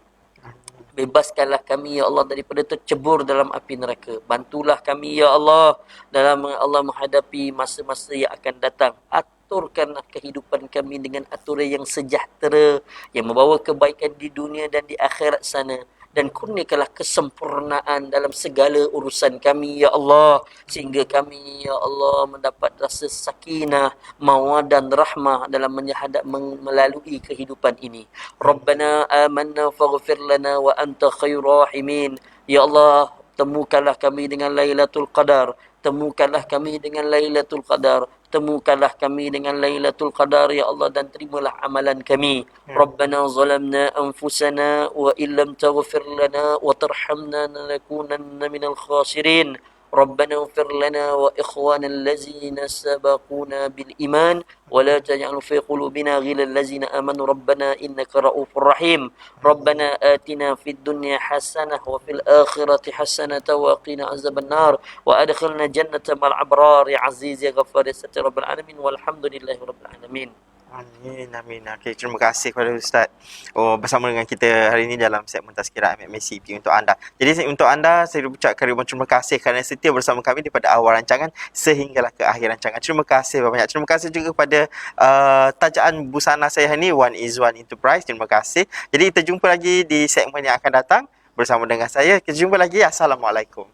Bebaskanlah kami, Ya Allah, daripada tercebur dalam api neraka. Bantulah kami, Ya Allah, dalam Allah menghadapi masa-masa yang akan datang. Aturkanlah kehidupan kami dengan aturan yang sejahtera, yang membawa kebaikan di dunia dan di akhirat sana. Dan kurniakanlah kesempurnaan dalam segala urusan kami, Ya Allah, sehingga kami, Ya Allah, mendapat rasa sakinah, mawaddah dan rahmah dalam melalui kehidupan ini. Rabbana amanna faghfir lana wa anta khairur rahimin. Ya Allah, temukanlah kami dengan Lailatul Qadar. Temukanlah kami dengan Lailatul Qadar. Temukanlah kami dengan Lailatul Qadar, Ya Allah, dan terimalah amalan kami. Rabbana zalamna anfusana wa illam taghfir lana wa tarhamna lanakunanna minal khasirin. ربنا اغفر لنا وإخوانا الذين سبقونا بالإيمان ولا تجعل في قلوبنا غلا الذين آمنوا ربنا إنك رؤوف رحيم ربنا آتنا في الدنيا حسنة وفي الآخرة حسنة وقنا عذاب النار وأدخلنا جنة مع الأبرار يا عزيز يا غفار يا ستر رب العالمين والحمد لله رب العالمين. Amin, amin. Okay, terima kasih kepada Ustaz bersama dengan kita hari ini dalam segmen Tazkirah MSCP untuk anda. Jadi untuk anda, saya ucapkan ribuan terima kasih kerana setia bersama kami daripada awal rancangan sehinggalah ke akhir rancangan. Terima kasih banyak. Terima kasih juga kepada tajaan busana saya hari ini, One is One Enterprise. Terima kasih. Jadi kita jumpa lagi di segmen yang akan datang bersama dengan saya. Kita jumpa lagi. Assalamualaikum.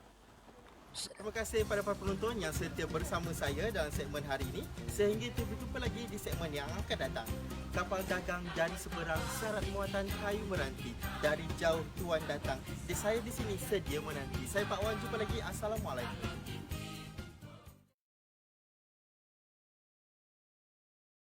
Terima kasih kepada para penonton yang setia bersama saya dalam segmen hari ini. Sehingga kita berjumpa lagi di segmen yang akan datang. Kapal dagang dari seberang, syarat muatan kayu meranti. Dari jauh tuan datang. Saya di sini sedia menanti. Saya Pak Wan, jumpa lagi. Assalamualaikum.